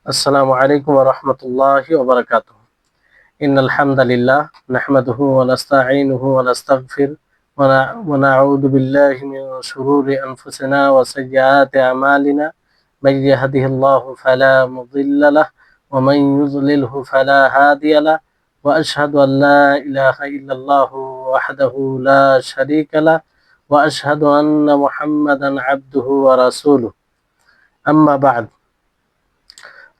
السلام عليكم ورحمة الله وبركاته. إن الحمد لله نحمده ونستعينه ونستغفر ونعوذ بالله من شرور أنفسنا وسيئات أعمالنا. من يهده الله فلا مضل له ومن يضلله فلا هادي له، وأشهد أن لا إله إلا الله وحده لا شريك له، وأشهد أن محمدا عبده ورسوله. أما بعد،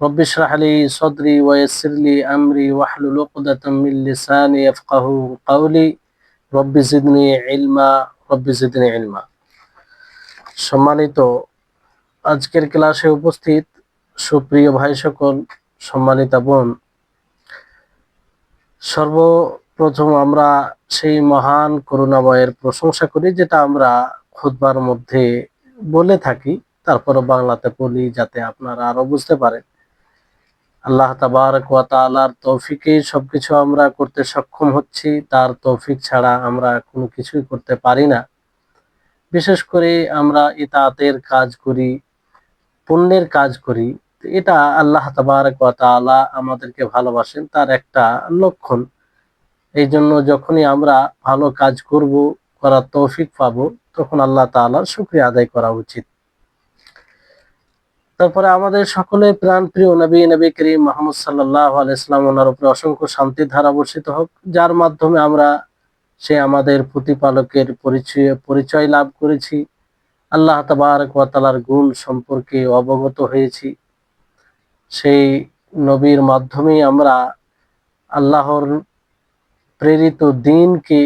رب اشرح لي صدري ويسر لي أمري واحلل عقدة من لساني يفقهوا قولي رب زدني علما رب زدني علما। সম্মানিত আজকের ক্লাসে উপস্থিত সুপ্রিয় ভাই সকল, সম্মানিতা বোন, সর্বপ্রথম আমরা সেই মহান করুণাময়ের প্রশংসা করি যেটা আমরা খুতবার মধ্যে বলে থাকি, তারপরে বাংলাতে বলি যাতে আপনারা আরো বুঝতে পারেন। আল্লাহ তাবারক ওয়া তাআলার তৌফিকে সবকিছু আমরা করতে সক্ষম হচ্ছি, তার তৌফিক ছাড়া আমরা কোনো কিছুই করতে পারি না। বিশেষ করে আমরা ইতাআতের কাজ করি, পুণ্যের কাজ করি, এটা আল্লাহ তাবারক ওয়া তাআলা আমাদেরকে ভালোবাসেন তার একটা লক্ষণ। এই জন্য যখনই আমরা ভালো কাজ করব, করার তৌফিক পাবো, তখন আল্লাহ তাআলার শুকরিয়া আদায় করা উচিত। তারপরে আমাদের সকলের প্রাণ প্রিয় নবী করিম মুহাম্মদ সাল্লাল্লাহু আলাইহি ওয়াসাল্লাম, ওনার উপরে অসংখ্য শান্তির ধারা বর্ষিত হোক, যার মাধ্যমে আমরা সে আমাদের প্রতিপালকের পরিচয় লাভ করেছি, আল্লাহ তাবারক ওয়া তাআলার গুণ সম্পর্কে অবগত হয়েছি। সেই নবীর মাধ্যমেই আমরা আল্লাহর প্রেরিত দ্বীনকে,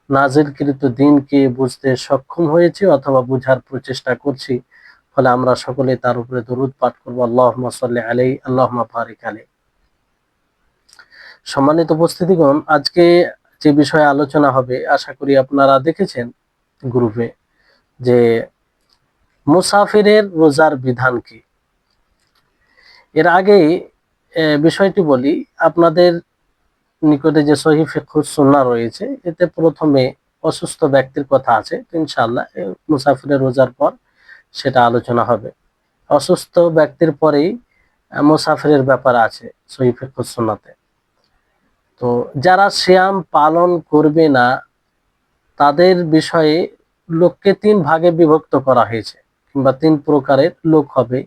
নাজিলকৃত দ্বীনকে বুঝতে সক্ষম হয়েছি অথবা বুঝার প্রচেষ্টা করছি। ফলে আমরা সকলে তার উপরে দরুদ পাঠ করবো, আল্লাহুম্মা সাল্লি আলাইহি আল্লাহুম্মা বারিক আলাইহি। সম্মানিত উপস্থিতিগণ, আজকে যে বিষয়ে আলোচনা হবে, আশা করি আপনারা দেখেছেন গ্রুপে, যে মুসাফিরের রোজার বিধান কি। এর আগে বিষয়টি বলি, আপনাদের নিকটে যে সহিহ ফিকহুস সুন্নাহ রয়েছে, এতে প্রথমে অসুস্থ ব্যক্তির কথা আছে। ইনশাআল্লাহ মুসাফিরের রোজার পর সেটা আলোচনা হবে। অসুস্থ ব্যক্তির পরেই মুসাফিরের ব্যাপার আছে সহিহ ফিকহুস সুন্নাতে। তো যারা সিয়াম পালন করবে না, তাদের বিষয়ে লোককে তিন ভাগে বিভক্ত করা হয়েছে, কিংবা তিন প্রকারের লোক হবে।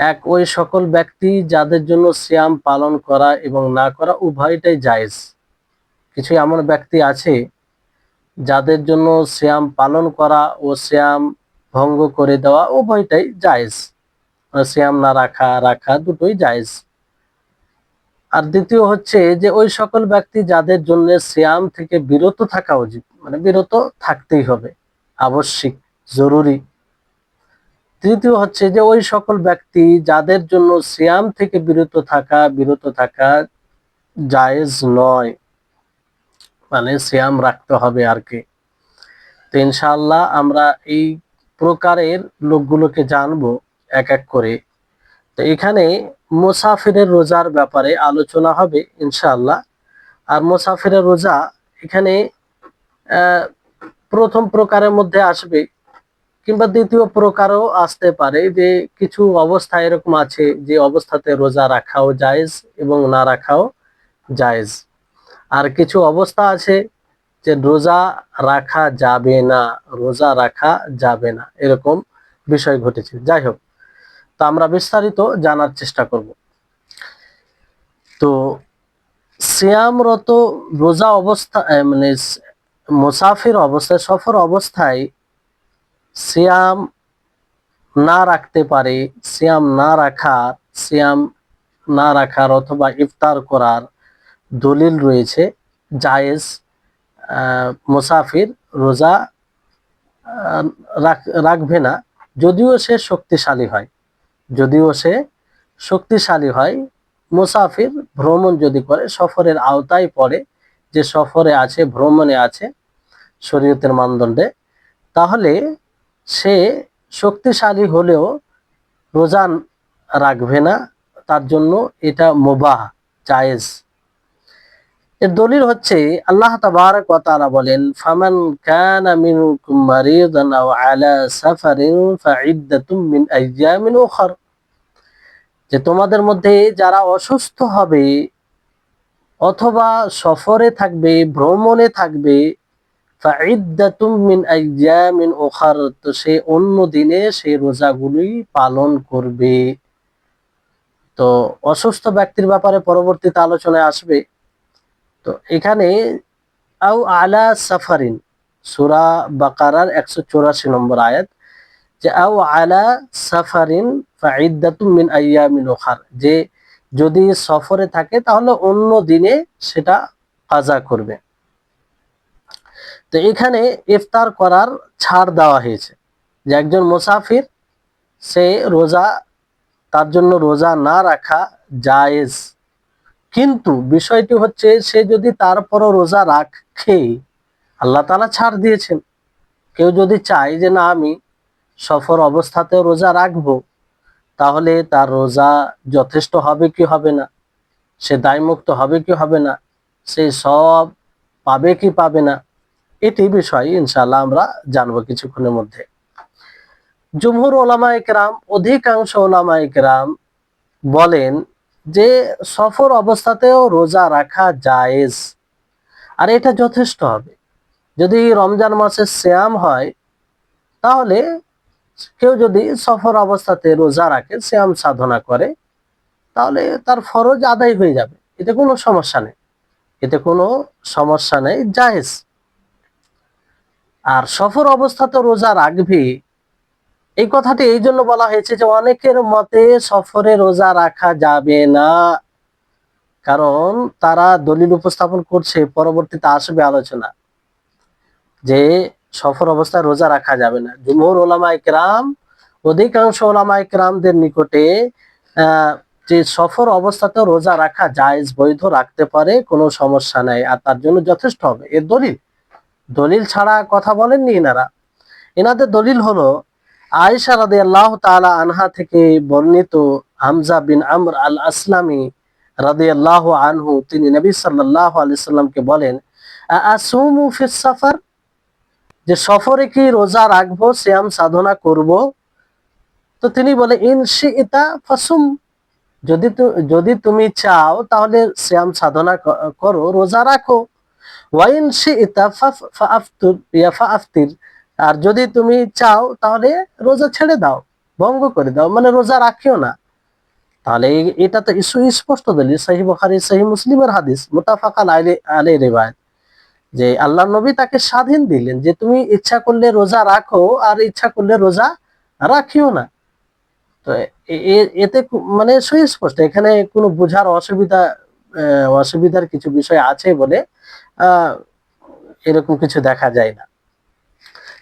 এক, ওই সকল ব্যক্তি যাদের জন্য সিয়াম পালন করা এবং না করা উভয়টাই জায়েজ। কিছু এমন ব্যক্তি আছে যাদের জন্য সিয়াম পালন করা ও সিয়াম ভঙ্গ করে দেওয়া উভয়টাই জায়েজ, সিয়াম না রাখা, রাখা দুটোই জায়েজ। আর দ্বিতীয় হচ্ছে যে ওই সকল ব্যক্তি যাদের জন্য সিয়াম থেকে বিরত থাকা উচিত, মানে বিরত থাকতেই হবে, আবশ্যিক, জরুরি। তৃতীয় হচ্ছে যে ওই সকল ব্যক্তি যাদের জন্য সিয়াম থেকে বিরত থাকা জায়েজ নয়, মানে সিয়াম রাখতে হবে আর কি। তো ইনশাআল্লাহ আমরা এই প্রকারের লোকগুলোকে জানবো এক এক করে। তো এখানে মুসাফিরের রোজার ব্যাপারে আলোচনা হবে ইনশাআল্লাহ। আর মুসাফিরের রোজা এখানে প্রথম প্রকারের মধ্যে আসবে, কিংবা দ্বিতীয় প্রকারও আসতে পারে, যে কিছু অবস্থা এরকম আছে যে অবস্থাতে রোজা রাখাও জায়েজ এবং না রাখাও জায়েজ। আর কিছু অবস্থা আছে যে রোজা রাখা যাবে না, রোজা রাখা যাবে না, এরকম বিষয় ঘটেছে। যাই হোক, তো আমরা বিস্তারিত জানার চেষ্টা করব। তো সিয়ামরত রোজা অবস্থা, মানে মুসাফির অবস্থায়, সফর অবস্থায় সিয়াম না রাখতে পারে, সিয়াম না রাখার অথবা ইফতার করার দলিল রয়েছে, জায়েজ। মুসাফির রোজা রাখবে না, যদিও সে শক্তিশালী হয়। মুসাফির ভ্রমণ যদি করে, সফরের আওতায় পড়ে, যে সফরে আছে, ভ্রমণে আছে শরীয়তের মানদণ্ডে, তাহলে সে শক্তিশালী হলেও রোজা রাখবে না, তার জন্য এটা মুবাহ, জায়েজ। এর দলিল হচ্ছে আল্লাহ তাবারক ওয়া তাআলা বলেন, ফামান কানা মিনকুম মারিদান আও আলা সাফারিন ফাইদ্দাতুম মিন আইয়ামিন উখর। যে তোমাদের মধ্যে যারা অসুস্থ হবে অথবা সফরে থাকবে, ভ্রমণে থাকবে, ফাইদ্দাতুম মিন আইয়ামিন উখার, তো সে অন্য দিনে সেই রোজাগুলি পালন করবে। তো অসুস্থ ব্যক্তির ব্যাপারে পরবর্তীতে আলোচনায় আসবে। তো এখানে আও আলা সাফারিন, সূরা বাকারার 184 নম্বর আয়াত, যে আও আলা সাফারিন ফাইদ্দাতুম মিন আইয়ামিন উখার, যে যদি সফরে থাকে তাহলে অন্য দিনে সেটা কাজা করবে। তো এখানে ইফতার করার ছাড় দেওয়া হয়েছে, যে একজন মুসাফির সে রোজা, তার জন্য রোজা না রাখা জায়েজ, কিন্তু বিষয়টি হচ্ছে সে যদি তারপরও রোজা রাখে, আল্লাহ তাআলা ছাড় দিয়েছেন। কেউ যদি চায় যে না আমি সফর অবস্থাতেও রোজা রাখবো, তাহলে তার রোজা যথেষ্ট হবে কি হবে না, সে দায়মুক্ত হবে কি হবে না, সে সব পাবে কি পাবে না, এটি বিষয় ইনশাআল্লাহ আমরা জানবো কিছুক্ষণের মধ্যে। জুমহুর ওলামায়ে কেরাম, অধিকাংশ ওলামায়ে কেরাম বলেন যে সফর অবস্থাতেও রোজা রাখা জায়েজ, আর এটা যথেষ্ট হবে। যদি রমজান মাসের সিয়াম হয়, তাহলে কেউ যদি সফর অবস্থাতে রোজা রাখে, সিয়াম সাধনা করে, তাহলে তার ফরজ আদায় হয়ে যাবে, এতে কোনো সমস্যা নেই, এতে কোনো সমস্যা নেই, জায়েজ। আর সফর অবস্থাতে রোজা রাখবে, এই কথাটি এই জন্য বলা হয়েছে যে অনেকের মতে সফরে রোজা রাখা যাবে না, কারণ তারা দলিল উপস্থাপন করছে, পরবর্তীতে আসবে আলোচনা, যে সফর অবস্থায় রোজা রাখা যাবে না। জুমহুর ওলামায়ে কেরাম, অধিকাংশ ওলামায়ে কেরামদের নিকটে যে সফর অবস্থাতে রোজা রাখা জায়েজ, বৈধ, রাখতে পারে, কোনো সমস্যা নাই, আর তার জন্য যথেষ্ট হবে। এর দলিল, দলিল ছাড়া কথা বলেননি এনারা। এনাদের দলিল হলো আয়েশা রাদিয়াল্লাহু তাআলা আনহা থেকে বর্ণিত, হামজা বিন আমর আল আসলামী রাদিয়াল্লাহু আনহু, তিনি নবী সাল্লাল্লাহু আলাইহি সাল্লামকে বলেন, আসুমু ফিস সাফার, যে সফরে কি রোজা রাখবো, সিয়াম সাধনা করব? তো তিনি বলে, ইন শিইতা ফাসুম, যদি তুমি চাও তাহলে সিয়াম সাধনা করো, রোজা রাখো। ওয়াইন শিইতা ফাআফতির, ফাআফতির, আর যদি তুমি চাও তাহলে রোজা ছেড়ে দাও, ভঙ্গ করে দাও, মানে রোজা রাখিও না। তাহলে এটা তো সুস্পষ্ট দলিল, সহিহ বুখারী সহিহ মুসলিমের হাদিস, মুত্তাফাকান আলাইহি রিওয়ায়াত, যে আল্লাহর নবী তাকে স্বাধীন দিলেন যে তুমি ইচ্ছা করলে রোজা রাখো, আর ইচ্ছা করলে রোজা রাখিও না। তো এতে মানে সুস্পষ্ট, এখানে কোনো বোঝার অসুবিধার কিছু বিষয় আছে বলে আহ এরকম কিছু দেখা যায় না।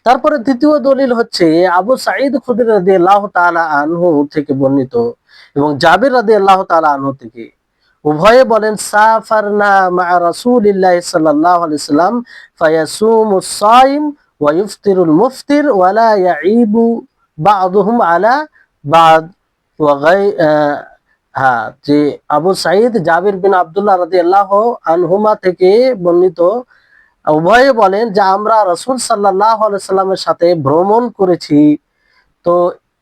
তারপরে দ্বিতীয় দলিল হচ্ছে আবু সাঈদ খুদরি রাদিয়াল্লাহু তাআলা আনহু থেকে বর্ণিত, এবং জাবির রাদিয়াল্লাহু তাআলা আনহু থেকে, উভয়ে বলেন, সাফারনা মা রাসূলিল্লাহি সাল্লাল্লাহু আলাইহি সাল্লাম ফায়াসুমুস সাইম ওয়া ইফতিরুল মুফতির ওয়া লা ইয়াইবু বা'দুহুম আলা বা'দ ওয়া হ্যাঁ, যে আবু সাঈদ জাবির বিন আব্দুল্লাহ রাদিয়াল্লাহু আনহুমা থেকে বর্ণিত, উভয়ে বলেন যে আমরা রাসূল সাল্লাল্লাহু আলাইহি সাল্লামের সাথে ভ্রমণ করেছি। তো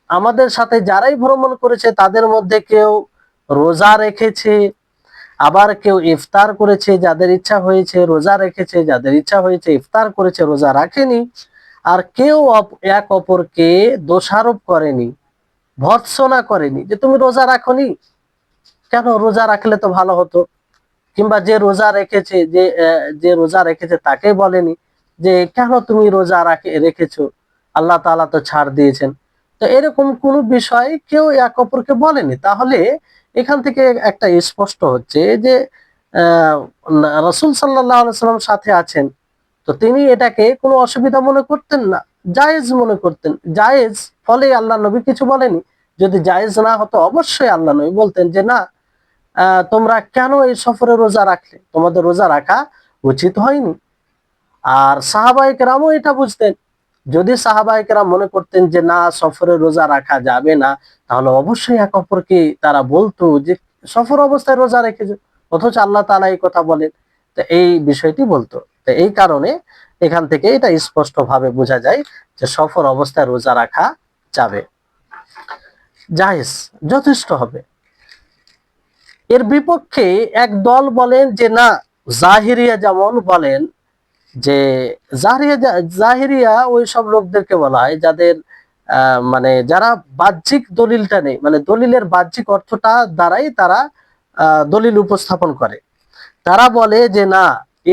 আমাদের সাথে যারাই ভ্রমণ করেছে তাদের মধ্যে কেউ রোজা রেখেছে, আবার কেউ ইফতার করেছে, যাদের ইচ্ছা হয়েছে রোজা রেখেছে, যাদের ইচ্ছা হয়েছে ইফতার করেছে, রোজা রাখেনি। আর কেউ এক অপরকে দোষারোপ করেনি, ভর্ৎসনা করেনি, যে তুমি রোজা রাখোনি, কেন, রোজা রাখলে তো ভালো হতো। কিংবা যে রোজা রেখেছে, যে রোজা রেখেছে তাকে বলেনি যে কেন তুমি রোজা রেখেছো, আল্লাহ তাআলা তো ছাড় দিয়েছেন। তো এরকম কোন বিষয় কেউ এক অপরকে বলেনি। তাহলে এখান থেকে একটা স্পষ্ট হচ্ছে যে রাসূল সাল্লাল্লাহু আলাইহি ওয়াসাল্লাম সাথে আছেন, তো তিনি এটাকে কোনো অসুবিধা মনে করতেন না, জায়েজ মনে করতেন, জায়েজ, ফলে আল্লাহ নবী কিছু বলেনি। যদি জায়েজ না হতো অবশ্যই আল্লাহ নবী বলতেন যে না, তোমরা কেন এই সফরে রোজা রাখলে, তোমাদের রোজা রাখা উচিত হয়নি। আর সাহাবায়ে কেরামও এটা বুঝতেন, যদি সাহাবায়ে কেরাম মনে করতেন যে না সফরে রোজা রাখা যাবে না, তাহলে অবশ্যই এক অপরকে তারা বলতো যে সফর অবস্থায় রোজা রেখেছে, অথচ আল্লাহ তাআলা এই কথা বলেন। তো এই বিষয়টি বলতো। তো এই কারণে এখান থেকে এটা স্পষ্ট ভাবে বোঝা যায় যে সফর অবস্থায় রোজা রাখা যাবে, জায়েজ, যথেষ্ট হবে। এর বিপক্ষে এক দল বলেন যে না, জাহিরিয়া যেমন বলেন যে জাহিরিয়া ওই সব লোকদেরকে বলা হয় যাদের মানে যারা বাহ্যিক দলিলটা নেই, মানে দলিলের বাহ্যিক অর্থটা দ্বারাই তারা দলিল উপস্থাপন করে। তারা বলে যে না,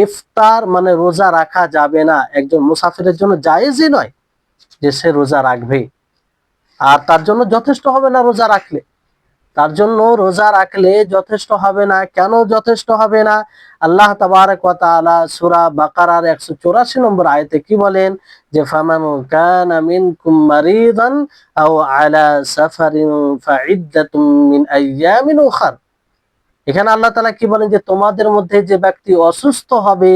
ইফতার মানে রোজা রাখা যাবে না, একজন মুসাফিরের জন্য জায়েজই নয় যে সে রোজা রাখবে, আর তার জন্য যথেষ্ট হবে না রোজা রাখলে। তার জন্য রোজা রাখলে যথেষ্ট হবে না। কেন যথেষ্ট হবে না? আল্লাহ তাবারক ওয়া তাআলা সূরা বাকারার 184 নম্বর আয়াতে কি বলেন যে ফামান কানা মিনকুম মারিদান আও আলা সাফারিন ফাইদ্দাতুম মিন আইয়ামিন উখার। এখানে আল্লাহ তাআলা কি বলেন যে তোমাদের মধ্যে যে ব্যক্তি অসুস্থ হবে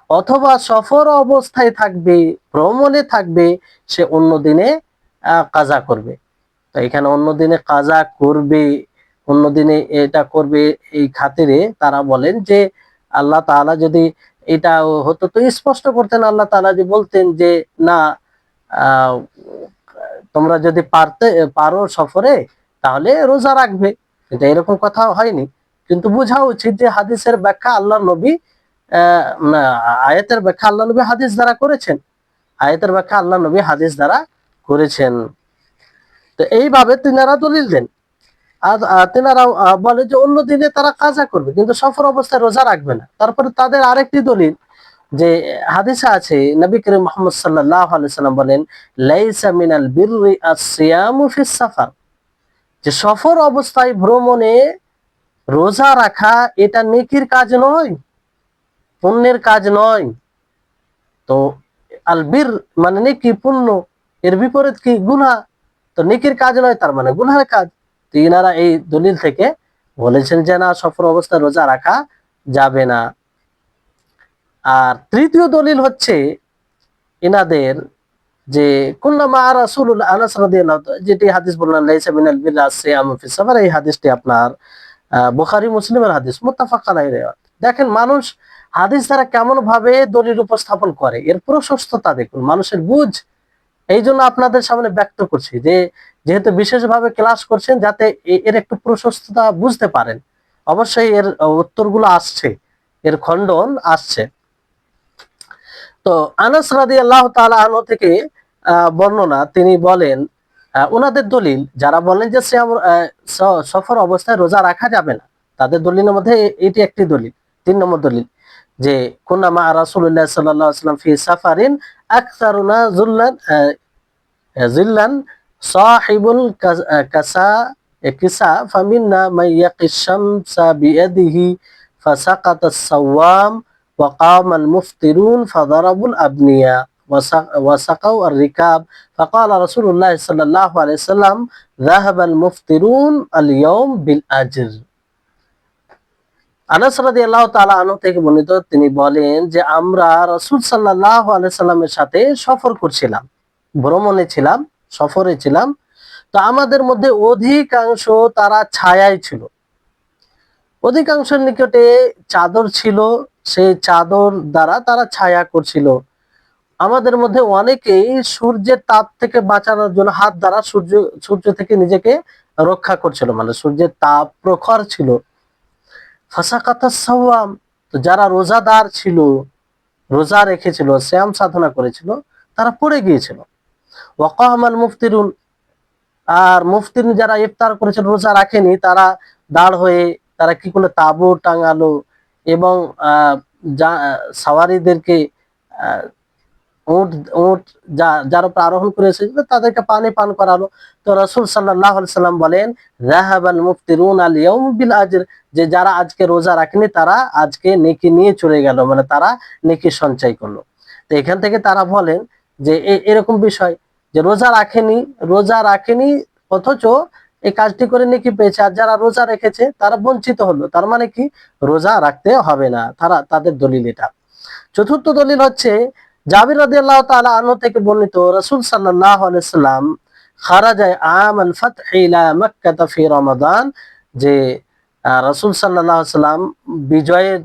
অথবা সফর অবস্থায় থাকবে, ভ্রমণে থাকবে, সে অন্য দিনে কাজা করবে। তো এখানে অন্য দিনে কাজা করবে, অন্য দিনে এটা করবে, এই খাতিরে তারা বলেন যে আল্লাহ তাআলা যদি এটা হতো তো স্পষ্ট করতেন। আল্লাহ তাআলা যে বলতেন যে না, আহ, তোমরা যদি পারো সফরে তাহলে রোজা রাখবে, কিন্তু এরকম কথা হয়নি। কিন্তু বোঝা উচিত যে হাদিসের ব্যাখ্যা আল্লাহ নবী না, আয়াতের ব্যাখ্যা আল্লাহ নবী হাদিস দ্বারা করেছেন, আয়াতের ব্যাখ্যা আল্লাহ নবী হাদিস দ্বারা করেছেন। তো এইভাবে তিনারা দলিল দেন। আর তেনারা বলে যে অন্য দিনে তারা কাজা করবে কিন্তু সফর অবস্থায় রোজা রাখবে না। তারপরে তাদের আরেকটি দলিল যে হাদিসে আছে, নবী করিম মুহাম্মদ সাল্লাল্লাহু আলাইহি সাল্লাম বলেন লাইসা মিনাল বিররি আস-সিয়ামু ফিস সাফার, যে সফর অবস্থায় ভ্রমণে রোজা রাখা এটা নেকির কাজ নয়, পুণ্যের কাজ নয়। তো আল বীর মানে নেকি, পুণ্য, এর বিপরীত কি? গুনাহ। তো নেকির কাজ নয় তার মানে গুনাহের কাজ। তো ইনারা এই দলিল থেকে বলেছেন যে না, সফর অবস্থায় রোজা রাখা যাবে না। আর তৃতীয় দলিল হচ্ছে ইনাদের যে কুল্লামা রাসূলুল্লাহ, আনাস রাদিয়াল্লাহু তাআলা যেটি হাদিস বললেন লাইসা মিনাল বিররি আস-সিয়ামু ফিস সাফার, এই হাদিসটি আপনার বুখারী মুসলিমের হাদিস, মুত্তাফাক আলাইহি। দেখেন মানুষ হাদিস দ্বারা কেমন ভাবে দলিল উপস্থাপন করে, এর প্রশস্ততা দেখুন, মানুষের বুঝ। এই জন্য আপনাদের সামনে ব্যক্ত করছি যে যেহেতু বিশেষভাবে ক্লাস করছেন যাতে এর একটু প্রশস্ততা বুঝতে পারেন। অবশ্যই এর উত্তরগুলো আসছে, এর খণ্ডন আসছে। তো আনাস রাদিয়াল্লাহু তাআলা আনহু থেকে বর্ণনা, তিনি বলেন ওনাদের দলিল, যারা বলেন যে সফর অবস্থায় রোজা রাখা যাবে না, তাদের দলিলের মধ্যে এটি একটি দলিল। 3 নম্বর দলিল যে কুন্না মা রাসূলুল্লাহ সাল্লাল্লাহু আলাইহি ওয়াসাল্লাম ফি সাফারিন আকসারুনা জিল্লান সাহিবুল কাসা কিসা ফামিন্না মাইয়াকিশ শামসা বিয়াদিহি ফাসাকাতা সাওয়াম وقام المفطرون فضربوا الأبنية وسقوا الركاب فقال رسول الله صلى الله عليه وسلم ذهب المفطرون اليوم بالأجر। আনাস রাদিয়াল্লাহু তাআলা আনহু থেকে বর্ণিত, তিনি বলেন যে আমরা রাসূল সাল্লাল্লাহু আলাইহি সাল্লামের সাথে সফর করছিলাম, ভ্রমণে ছিলাম, সফরে ছিলাম। তো আমাদের মধ্যে অধিকাংশ তারা ছায়ায় ছিল, অধিকাংশের নিকটে চাদর ছিল, সেই চাদর দ্বারা তারা ছায়া করছিল। আমাদের মধ্যে অনেকেই সূর্যের তাপ থেকে বাঁচানোর জন্য হাত দ্বারা সূর্য থেকে নিজেকে রক্ষা করছিল, মানে সূর্যের তাপ প্রখর ছিল। ফাসাকাতাস সাওয়াম, তো যারা রোজাদার ছিল, রোজা রেখেছিল, শ্যাম সাধনা করেছিল, তারা পড়ে গিয়েছিল। ওয়াকামাল মুফতিরুন, আর মুফতির যারা ইফতার করেছিল, রোজা রাখেনি, তারা দাঁড় হয়ে তারা কি করলো, তাঁবু টাঙালো এবং সাওয়ারিদেরকে উট উট যার উপর আরোহণ করে এসেছিল তাদেরকে পানি পান করালো। তো রাসূল সাল্লাল্লাহু আলাইহি সাল্লাম বলেন যাহাবাল মুফতিরুন আল ইয়াউম বিল আজর, যে যারা আজকে রোজা রাখেনি তারা আজকে নেকি নিয়ে চলে গেল, মানে তারা নেকি সঞ্চয় করলো। তো এখান থেকে তারা বলেন যে এরকম বিষয় যে রোজা রাখেনি অথচ এই কাজটি করে নেকি পেয়েছে, আর যারা রোজা রেখেছে তারা বঞ্চিত হলো। তার মানে কি, রোজা রাখতে হবে না, তাদের দলিল এটা। চতুর্থ দলিল হচ্ছে জাবির রাদিয়াল্লাহু তাআলা আনহু থেকে বর্ণিত, রাসূল সাল্লাল্লাহু আলাইহি সাল্লাম খারাজা আম আল ফাতহ ইলা মক্কা ফি রমাদান, যে রাসূল সাল্লাল্লাহু আলাইহি সাল্লাম বিজয়ের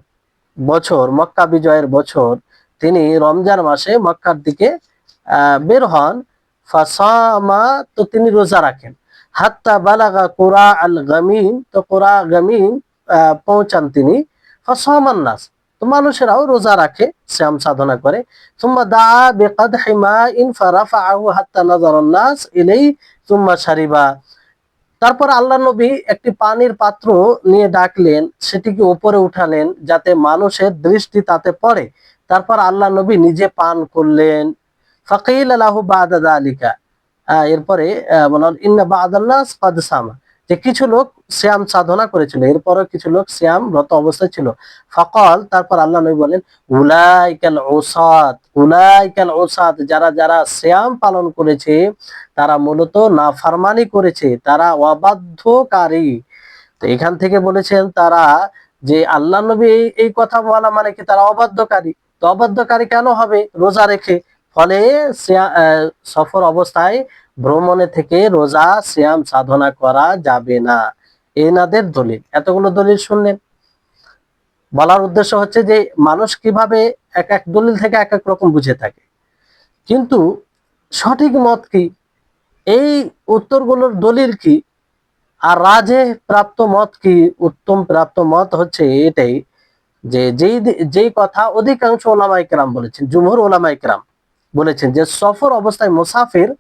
বছর, মক্কা বিজয়ের বছর, তিনি রমজান মাসে মক্কার দিকে বের হন। ফাসামা, তো তিনি রোজা রাখেন। হাত্তা বালাগা কুরা আল গামিম, তো কুরা গামিম পৌঁছান তিনি, ফাসামান নাস, তো মানুষেরাও রোজা রাখে, শ্যাম সাধনা করে। সুম্মা দাআ বিকাদহি মাইন ফারাফাআহু হাত্তা নাযারান নাস ইলাইহি সুম্মা শারিবা। তারপর আল্লাহ নবী একটি পানির পাত্র নিয়ে ডাকলেন, সেটিকে উপরে উঠালেন যাতে মানুষের দৃষ্টি তাতে পড়ে। তারপর আল্লাহ নবী নিজে পান করলেন। ফাকিল লাহু বাদা যালিকা, এরপরে বললেন ইন্না বাদান নাস ক্বাদ সামা, যে কিছু লোক সিয়াম সাধনা করেছিল, এরপরে কিছু লোক সিয়াম রত অবস্থায় ছিল। ফাকাল, তারপর আল্লাহ নবী বলেন উলাইকাল উসাত, উলাইকাল উসাত, যারা যারা সিয়াম পালন করেছে তারা মূলত নাফরমানি করেছে, তারা অবাধ্যকারী। তো এখান থেকে বলেছেন তারা, যে আল্লাহ নবী এই কথা বলা মানে কি তারা অবাধ্যকারী। তো অবাধ্যকারী কেন হবে? রোজা রেখে। ফলে সফর অবস্থায় ভ্রমণে থেকে রোজা সিয়াম সাধনা করা যাবে না। এনাদের দলিল, এতগুলো দলিল শুনলেন। বলার উদ্দেশ্য হচ্ছে যে মানুষ কিভাবে এক এক দলিল থেকে এক এক রকম বুঝে থাকে, কিন্তু সঠিক মত কি, এই উত্তরগুলোর দলিল কি, আর রাজে প্রাপ্ত মত কি? উত্তম প্রাপ্ত মত হচ্ছে এটাই, যে যেই কথা অধিকাংশ ওলামায়ে কেরাম বলেছেন, জুমহুর ওলামায়ে কেরাম বলেছেন, যে সফর অবস্থায় মুসাফির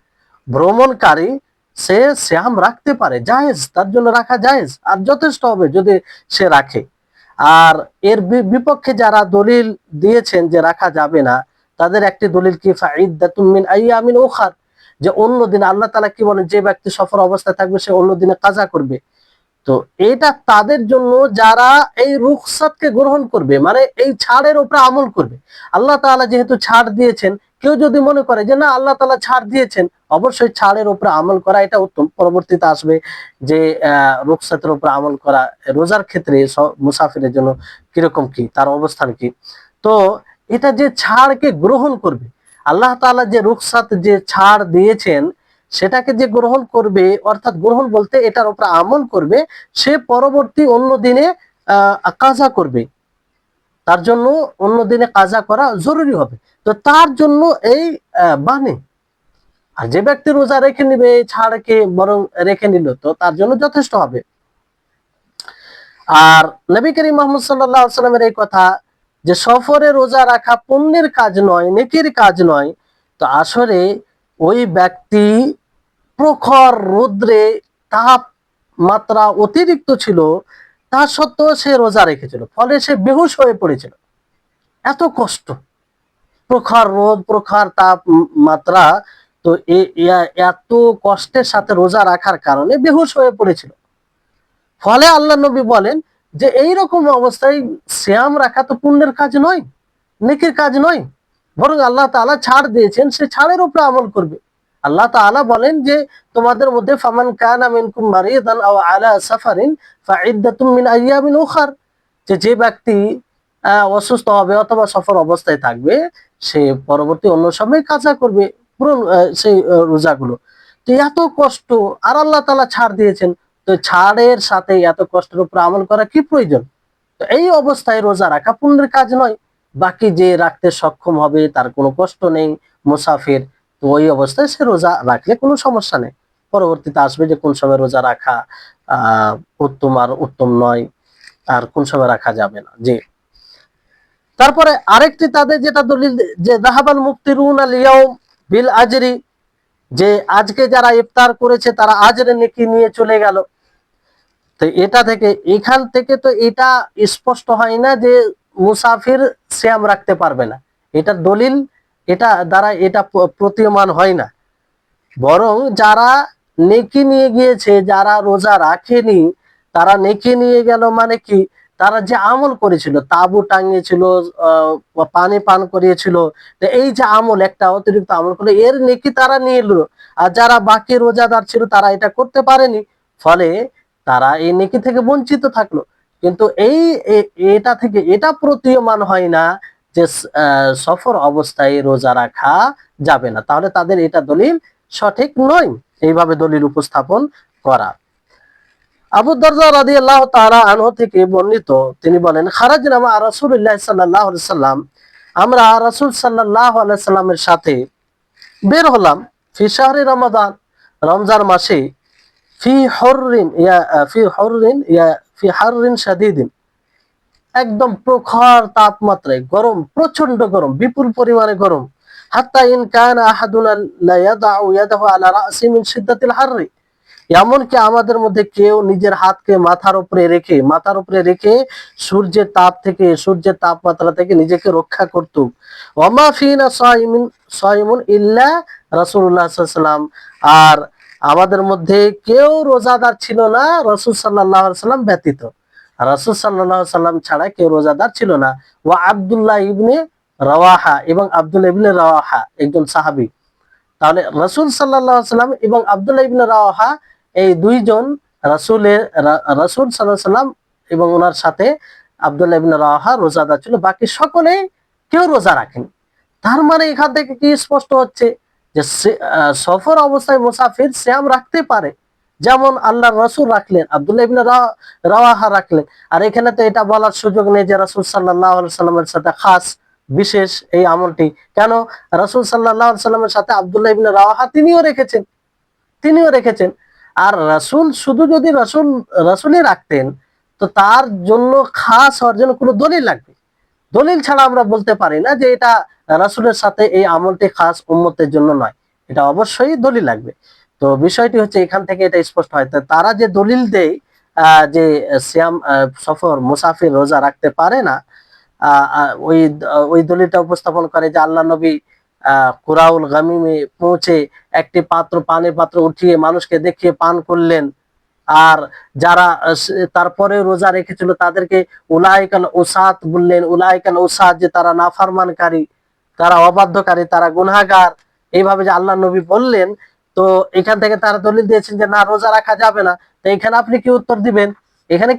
ভ্রমণকারী সে সিয়াম রাখতে পারে, জায়েজ, তার জন্য রাখা জায়েজ, আর যথেষ্ট হবে যদি সে রাখে। আর এর বিপক্ষে যারা দলিল দিয়েছেন যে রাখা যাবে না, তাদের একটি দলিল কি, ফাইদ্দাতুম মিন আইয়ামিন উখার, যে অন্য দিনে আল্লাহ তাআলা কি বলেন, যে ব্যক্তি সফর অবস্থায় থাকবে সে অন্য দিনে কাজা করবে। তো এটা তাদের জন্য যারা এই রুখসাতকে গ্রহণ করবে, মানে এই ছাড়ের উপরে আমল করবে। আল্লাহ তাআলা যেহেতু ছাড় দিয়েছেন, কেউ যদি মনে করে যে না আল্লাহ তাআলা ছাড় দিয়েছেন, অবশ্যই ছাড়ের উপরে আমল করা এটা উত্তম। পরবর্তীতে আসবে যে রুখসাতের উপরে আমল করা রোজার ক্ষেত্রে মুসাফিরের জন্য কিরকম কি, তার অবস্থান কি। তো এটা যে ছাড়কে গ্রহণ করবে, আল্লাহ তাআলা যে রুখসাত যে ছাড় দিয়েছেন সেটাকে যে গ্রহণ করবে, অর্থাৎ গ্রহণ বলতে এটার উপর আমল করবে, সে পরবর্তী অন্য দিনে কাজা করবে, তার জন্য অন্য দিনে কাজা করা জরুরি হবে। তো তার জন্য এই বানে, আর যে ব্যক্তি রোজা রেখে নিবে এই ছাড়কে বরং রেখে নিল, তো তার জন্য যথেষ্ট হবে। আর নবী করিম মুহাম্মদ সাল্লাল্লাহু আলাইহি ওয়াসাল্লামের এই কথা যে সফরে রোজা রাখা পুণ্যের কাজ নয়, নেকির কাজ নয়, তো আসলে ওই ব্যক্তি প্রখর রৌদ্রে তাপমাত্রা অতিরিক্ত ছিল, তা সত্ত্বেও সে রোজা রেখেছিল, ফলে সে বেহুশ হয়ে পড়েছিল। এত কষ্ট, প্রখর রোদ, প্রখর তাপমাত্রা, তো এত কষ্টের সাথে রোজা রাখার কারণে বেহুশ হয়ে পড়েছিল। ফলে আল্লাহ নবী বলেন যে এইরকম অবস্থায় সিয়াম রাখা তো পুণ্যের কাজ নয়, নেকির কাজ নয়, বরং আল্লাহ তাআলা ছাড় দিয়েছেন, সে ছাড়ের উপরে আমল করবে। আল্লাহ তাআলা বলেন যে তোমাদের মধ্যে ফামান কানা মিনকুম মারিদান আও আলা সাফারিন ফাইদ্দাতুম মিন আইয়ামিন উখার, যে ব্যক্তি অসুস্থ হবে অথবা সফর অবস্থায় থাকবে, সে পরবর্তী অন্য সময় কাজা করবে পূরণ সেই রোজাগুলো। তো এত কষ্ট, আর আল্লাহ তাআলা ছাড় দিয়েছেন, তো ছাড়ের সাথে এত কষ্টের উপর আমল করা কি প্রয়োজন? তো এই অবস্থায় রোজা রাখা পুণ্যের কাজ নয়। বাকি যে রাখতে সক্ষম হবে, তার কোনো কষ্ট নেই, মুসাফির, তো ওই অবস্থায় সে রোজা রাখলে কোনো সমস্যা নেই। পরবর্তীতে আসবে যে কোন সময় রোজা রাখা উত্তম আর উত্তম নয়, আর কোন সময় রাখা যাবে না। জি, তারপরে আরেকটি তাদের যেটা দলিল, যে যাহাবাল মুফতিরুন আল ইয়াউম বিল আজরি, যে আজকে যারা ইফতার করেছে তারা আজরে নেকি নিয়ে চলে গেল। তো এটা থেকে, এখান থেকে তো এটা স্পষ্ট হয় না যে মুসাফির সিয়াম রাখতে পারবে না, এটা দলিল, এটা দ্বারা এটা প্রতীয়মান হয় না। বরং যারা নেকি নিয়ে গিয়েছে, যারা রোজা রাখেনি, তারা নেকি নিয়ে গেল মানে কি, তারা যে আমল করেছিল, তাবু টাঙিয়েছিল, পানি পান করিয়েছিল, তো এই যে আমল, একটা অতিরিক্ত আমল করলো, এর নেকি তারা নিয়ে এলো। আর যারা বাকি রোজাদার ছিল তারা এটা করতে পারেনি, ফলে তারা এই নেকি থেকে বঞ্চিত থাকলো। কিন্তু এটা থেকে এটা প্রতীয়মান হয় না যে সফর অবস্থায় রোজা রাখা যাবে না, তাহলে তাদের এটা দলিল সঠিক নয় এইভাবে দলিল উপস্থাপন করা। আবু দারদা রাদিয়াল্লাহু তাআলা আনহু থেকে বর্ণিত, তিনি বলেন খারাজনা মা রাসূলুল্লাহ সাল্লাল্লাহু আলাইহি সাল্লাম, আমরা রাসূল সাল্লাল্লাহু আলাইহি সাল্লামের সাথে বের হলাম, ফি শাহরি রমাদান, রমজান মাসে, ফি হুররিন ইয়া ফি হাররিন শাদীদিন, একদম প্রখর তাপমাত্রায় গরম, প্রচন্ড গরম, বিপুল পরিমাণে গরম। হাত্তা ইন কানা আহাদুনা লা ইয়াদাউ ইয়াদাহু আলা রাসি মিন শিদ্দাতিল হাররি, এমনকি আমাদের মধ্যে কেউ নিজের হাতকে মাথার উপরে রেখে সূর্যের তাপ থেকে, সূর্যের তাপমাত্রা থেকে নিজেকে রক্ষা করত। ওয়ামা ফিনা সাইমুন ইল্লা রাসূলুল্লাহ সাল্লাল্লাহু আলাইহি ওয়াসাল্লাম, আর আমাদের মধ্যে কেউ রোজাদার ছিল না রাসূল সাল্লাল্লাহু আলাইহি ওয়াসাল্লাম ব্যতীত, রাসূল সাল্লাল্লাহু আলাইহি ওয়াসাল্লাম ছাড়া কেউ রোজাদার ছিল না। ওয়া আব্দুল্লাহ ইবনে রাওয়াহা, এবং আব্দুল্লাহ ইবনে রাওয়াহা একজন সাহাবী। তাহলে রাসূল সাল্লাল্লাহু আলাইহি ওয়াসাল্লাম এবং আব্দুল্লাহ ইবনে রাওয়াহা এই দুইজন রাসূল সাল্লাল্লাহু আলাইহি ওয়াসাল্লাম এবং ওনার সাথে আব্দুল্লাহ ইবনে রাওয়াহা রোজাদার ছিল, বাকি সকলে কেউ রোজা রাখেনি। তার মানে এখান থেকে কি স্পষ্ট হচ্ছে যে সফর অবস্থায় মুসাফির সিয়াম রাখতে পারে, যেমন আল্লাহর রাসূল রাখলেন, আব্দুল্লাহ ইবনে রাওয়াহা রাখলেন। আর এখানে তো এটা বলার সুযোগ নেই যে রাসূল সাল্লাল্লাহু আলাইহি ওয়াসাল্লামের সাথে খাস বিশেষ এই আমলটি, কেন রাসূল সাল্লাল্লাহু আলাইহি ওয়াসাল্লামের সাথে আব্দুল্লাহ ইবনে রাওয়াহা তিনিও রেখেছেন। আর রাসূল শুধু যদি রাসূলই রাখতেন, তো তার জন্য খাস হওয়ার জন্য কোনো দলিল লাগবে। দলিল ছাড়া আমরা বলতে পারি না যে এটা রাসূলের সাথে এই আমলটি খাস উম্মতের জন্য নয়, এটা অবশ্যই দলিল লাগবে। তো বিষয়টি হচ্ছে এখান থেকে এটা স্পষ্ট হয়। তারা যে দলিল দেয় যে সিয়াম সফর মুসাফির রোজা রাখতে পারে না, ওই ওই দলিলটা উপস্থাপন করে যে আল্লাহ নবী কুরাউল গামিমে পৌঁছে একটি পানির পাত্র উঠিয়ে মানুষকে দেখিয়ে পান করলেন। আর যারা তারপরে রোজা রেখেছিল তাদেরকে উলাইকাল উসাত বললেন, উলাইকাল উসাত, যে তারা নাফরমানকারী, তারা অবাধ্যকারী, তারা গুনাহগার, এইভাবে যে আল্লাহ নবী বললেন। তো এখান থেকে তারা দলিল দিয়েছেন যে না, রোজা রাখা যাবে না। তো এখানে আপনি কি উত্তর দিবেন? এখানে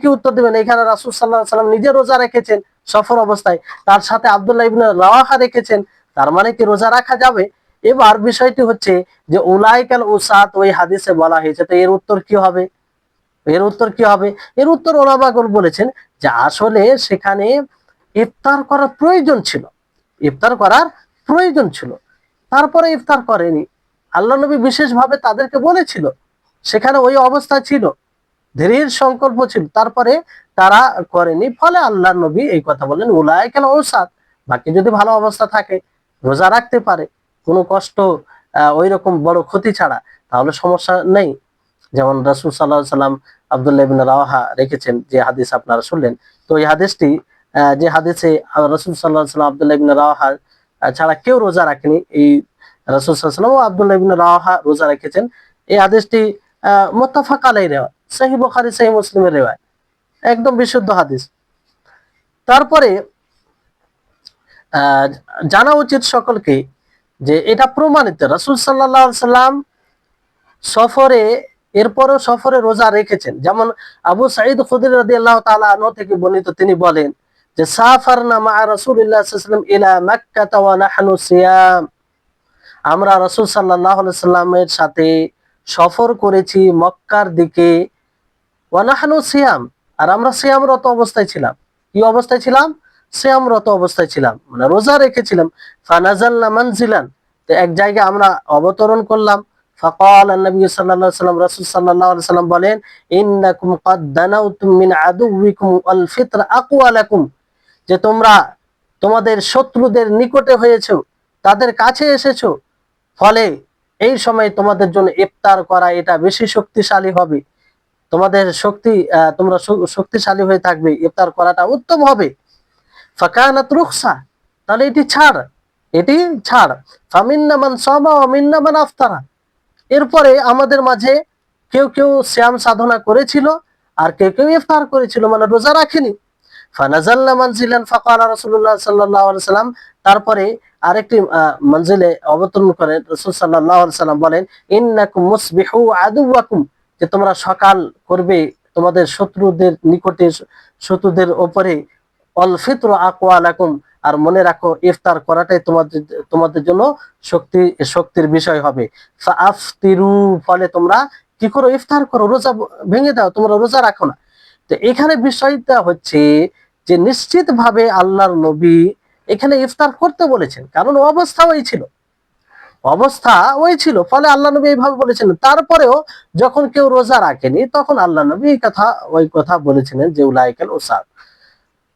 রাসূল সাল্লাল্লাহু আলাইহি ওয়াসাল্লাম নিজে রোজা রেখেছেন সফর অবস্থায়, তার সাথে আব্দুল্লাহ ইবনে রাওয়াহা রেখেছেন, তার মানে কি রোজা রাখা যাবে? এবার বিষয়টি হচ্ছে যে উলাইকাল উসাত ওই হাদিসে বলা হয়েছে, তো এর উত্তর কি হবে? এর উত্তর ওলামাগণ বলেছেন যে আসলে সেখানে ইফতার করার প্রয়োজন ছিল, তারপরে ইফতার করেনি। আল্লাহ নবী বিশেষভাবে তাদেরকে বলেছিল, সেখানে ওই অবস্থা ছিল, দৃঢ় সংকল্প ছিল, তারপরে তারা করেনি, ফলে আল্লাহ নবী এই কথা বলেন উলাইকাল উসাত। বাকি যদি ভালো অবস্থা থাকে, রোজা রাখতে পারে কোনো কষ্ট ওই রকম বড় ক্ষতি ছাড়া, তাহলে সমস্যা নেই। যেমন রাসূল সাল্লাল্লাহু আলাইহি সাল্লাম আব্দুল্লাহ ইবনে রাওয়াহা রেখেছেন, যে হাদিস আপনারা শুনলেন। তো এই হাদিসটি যে হাদিসে রাসূল সাল্লাল্লাহু আলাইহি সাল্লাম আব্দুল্লাহ ইবনে রাওয়াহা ছাড়া কেউ রোজা রাখেনি, এই রাসূল সাল্লাল্লাহু আলাইহি সাল্লাম ও আব্দুল্লাহ ইবনে রাওয়াহা রোজা রেখেছেন। এই হাদিসটি মুত্তাফাক আলাইহি রিওয়ায়াত, সহিহ বুখারী সহিহ মুসলিমের রিওয়ায়াত, একদম বিশুদ্ধ হাদিস। তারপরে জানা উচিত সকলকে যে এটা প্রমাণিত রাসূল সাল্লাল্লাহু আলাইহি সাল্লাম সফরে, এরপরও সফরে রোজা রেখেছেন। যেমন আবু সাঈদ খুদরি রাদিয়াল্লাহু তাআলা আনহু থেকে বর্ণিত, তিনি বলেন যে সাফারনা মা রাসূলিল্লাহ সাল্লাল্লাহু আলাইহি ওয়াসাল্লাম ইলা মক্কা ওয়া নাহনু সিয়াম, আমরা রাসূল সাল্লাল্লাহু আলাইহি সাল্লামের সাথে সফর করেছি মক্কার দিকে, ওয়া নাহনু সিয়াম, আর আমরা সিয়ামরত অবস্থায় ছিলাম। কি অবস্থায় ছিলাম? সিয়ামরত অবস্থায় ছিলাম, মানে রোজা রেখেছিলাম। ফানাজালনা মানজিলান, তো এক জায়গায় আমরা অবতরণ করলাম। ফাকাল নবী সাল্লাল্লাহু আলাইহি ওয়াসাল্লাম, রাসূল সাল্লাল্লাহু আলাইহি ওয়াসাল্লাম বলেন ইন্নাকুম ক্বাদ দানাউতুম মিন আদুউইকুম ওয়াল ফিতর আকওয়া লাকুম, যে তোমরা তোমাদের শত্রুদের নিকটে হয়েছো, তাদের কাছে এসেছো, ফলে এই সময় তোমাদের জন্য ইফতার করা এটা বেশি শক্তিশালী হবে, তোমাদের তোমরা শক্তিশালী হয়ে থাকবে, ইফতার করাটা উত্তম হবে। ফাকানাত রুখসা, তাহলে এটি ছাড়। ফামিন্না মান সামা ওয়া মিন্না মান আফতারা, এরপরে আমাদের মাঝে কেউ কেউ সিয়াম সাধনা করেছিল, আর কেউ কেউ ইফতার করেছিল, মানে রোজা রাখেনি। ফানাজালনা মানজিলান ফাকালা রাসূলুল্লাহ সাল্লাল্লাহু আলাইহি ওয়াসাল্লাম, তারপরে আরেকটি মঞ্জিলে অবতরণ করে রাসূল সাল্লাল্লাহু আলাইহি ওয়াসাল্লাম বলেন ইন্নাকুম মুসবিহু আদুওয়াকুম, যে তোমরা সকাল করবে তোমাদের শত্রুদের উপরে, অল ফিতর আকওয়া লাকুম, আর মনে রাখো ইফতার করাটাই তোমাদের জন্য শক্তির বিষয় হবে। ফাআফতিরু, ফলে তোমরা কি করো? ইফতার করো, রোজা ভেঙে দাও, তোমরা রোজা রাখো না। তো এখানে বিষয়টা হচ্ছে যে নিশ্চিতভাবে আল্লাহর নবী এখানে ইফতার করতে বলেছেন, কারণ অবস্থা ওই ছিল। অবস্থা ওই ছিল, ফলে আল্লাহ নবী এইভাবে বলেছিলেন। তারপরেও যখন কেউ রোজা রাখেনি তখন আল্লাহ নবী ওই কথা বলেছিলেন যে উলাইকাল উসার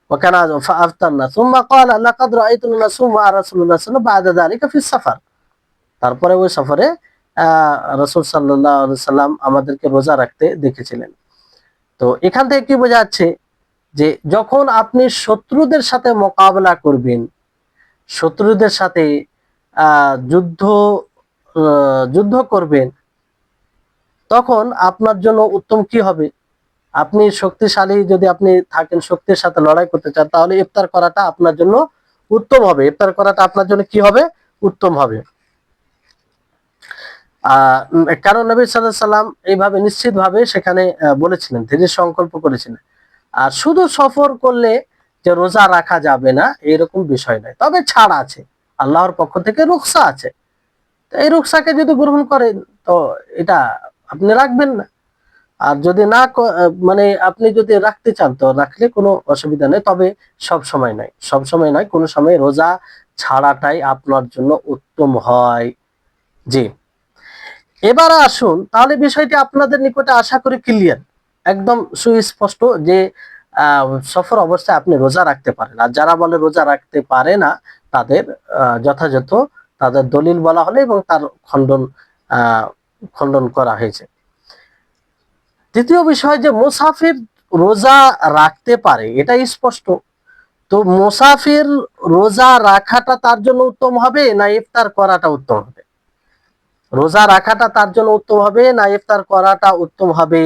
ওয়াকানা ফাআফতারনা সুম্মা ক্বালা লাকাদ রাআইতুনা নাসুম মা রাসূলুল্লাহ সাল্লাল্লাহু আলাইহি ওয়াসাল্লাম বা'দা যালিকা ফিস সাফার। তারপরে ওই সফরে রাসূল সাল্লাল্লাহু আলাইহি সাল্লাম আমাদেরকে রোজা রাখতে দেখেছিলেন। তো এখান থেকে কি বোঝা যাচ্ছে যে যখন আপনি শত্রুদের সাথে মোকাবেলা করবেন, শত্রুদের সাথে যুদ্ধ যুদ্ধ করবেন, তখন আপনার জন্য উত্তম কি হবে? আপনি শক্তিশালী যদি আপনি থাকেন, শক্তির সাথে লড়াই করতে চান, তাহলে ইফতার করাটা আপনার জন্য উত্তম হবে। ইফতার করাটা আপনার জন্য কি হবে? উত্তম হবে। কারণ নবী সাল্লাল্লাহু আলাইহি সাল্লাম এইভাবে নিশ্চিতভাবে সেখানে বলেছিলেন, দৃঢ় সংকল্প করেছিলেন। আর শুধু সফর করলে যে রোজা রাখা যাবে না এরকম বিষয় নয়, তবে ছাড় আছে, আল্লাহর পক্ষ থেকে রুখসা আছে। তো এই রুখসাকে যদি গ্রহণ করেন তো এটা আপনি রাখবেন না। আর যদি না মানে আপনি যদি রাখতে চান তো রাখলে কোনো অসুবিধা নেই, তবে সব সময় নয়, সব সময় নয়, কোনো সময় রোজা ছাড়াটাই আপনার জন্য উত্তম হয়। জি, এবার আসুন তাহলে বিষয়টি আপনাদের নিকটে আশা করি ক্লিয়ার, একদম সুস্পষ্ট যে সফর অবস্থায় আপনি রোজা রাখতে পারেন। আর যারা বলে রোজা রাখতে পারে না তাদের যথাযথ তাদের দলিল বলা হলে এবং তার খণ্ডন করা হয়েছে। দ্বিতীয় বিষয় যে মুসাফির রোজা রাখতে পারে এটা স্পষ্ট। তো মুসাফির রোজা রাখাটা তার জন্য উত্তম হবে না ইফতার করাটা উত্তম হবে? রোজা রাখাটা তার জন্য উত্তম হবে না ইফতার করাটা উত্তম হবে?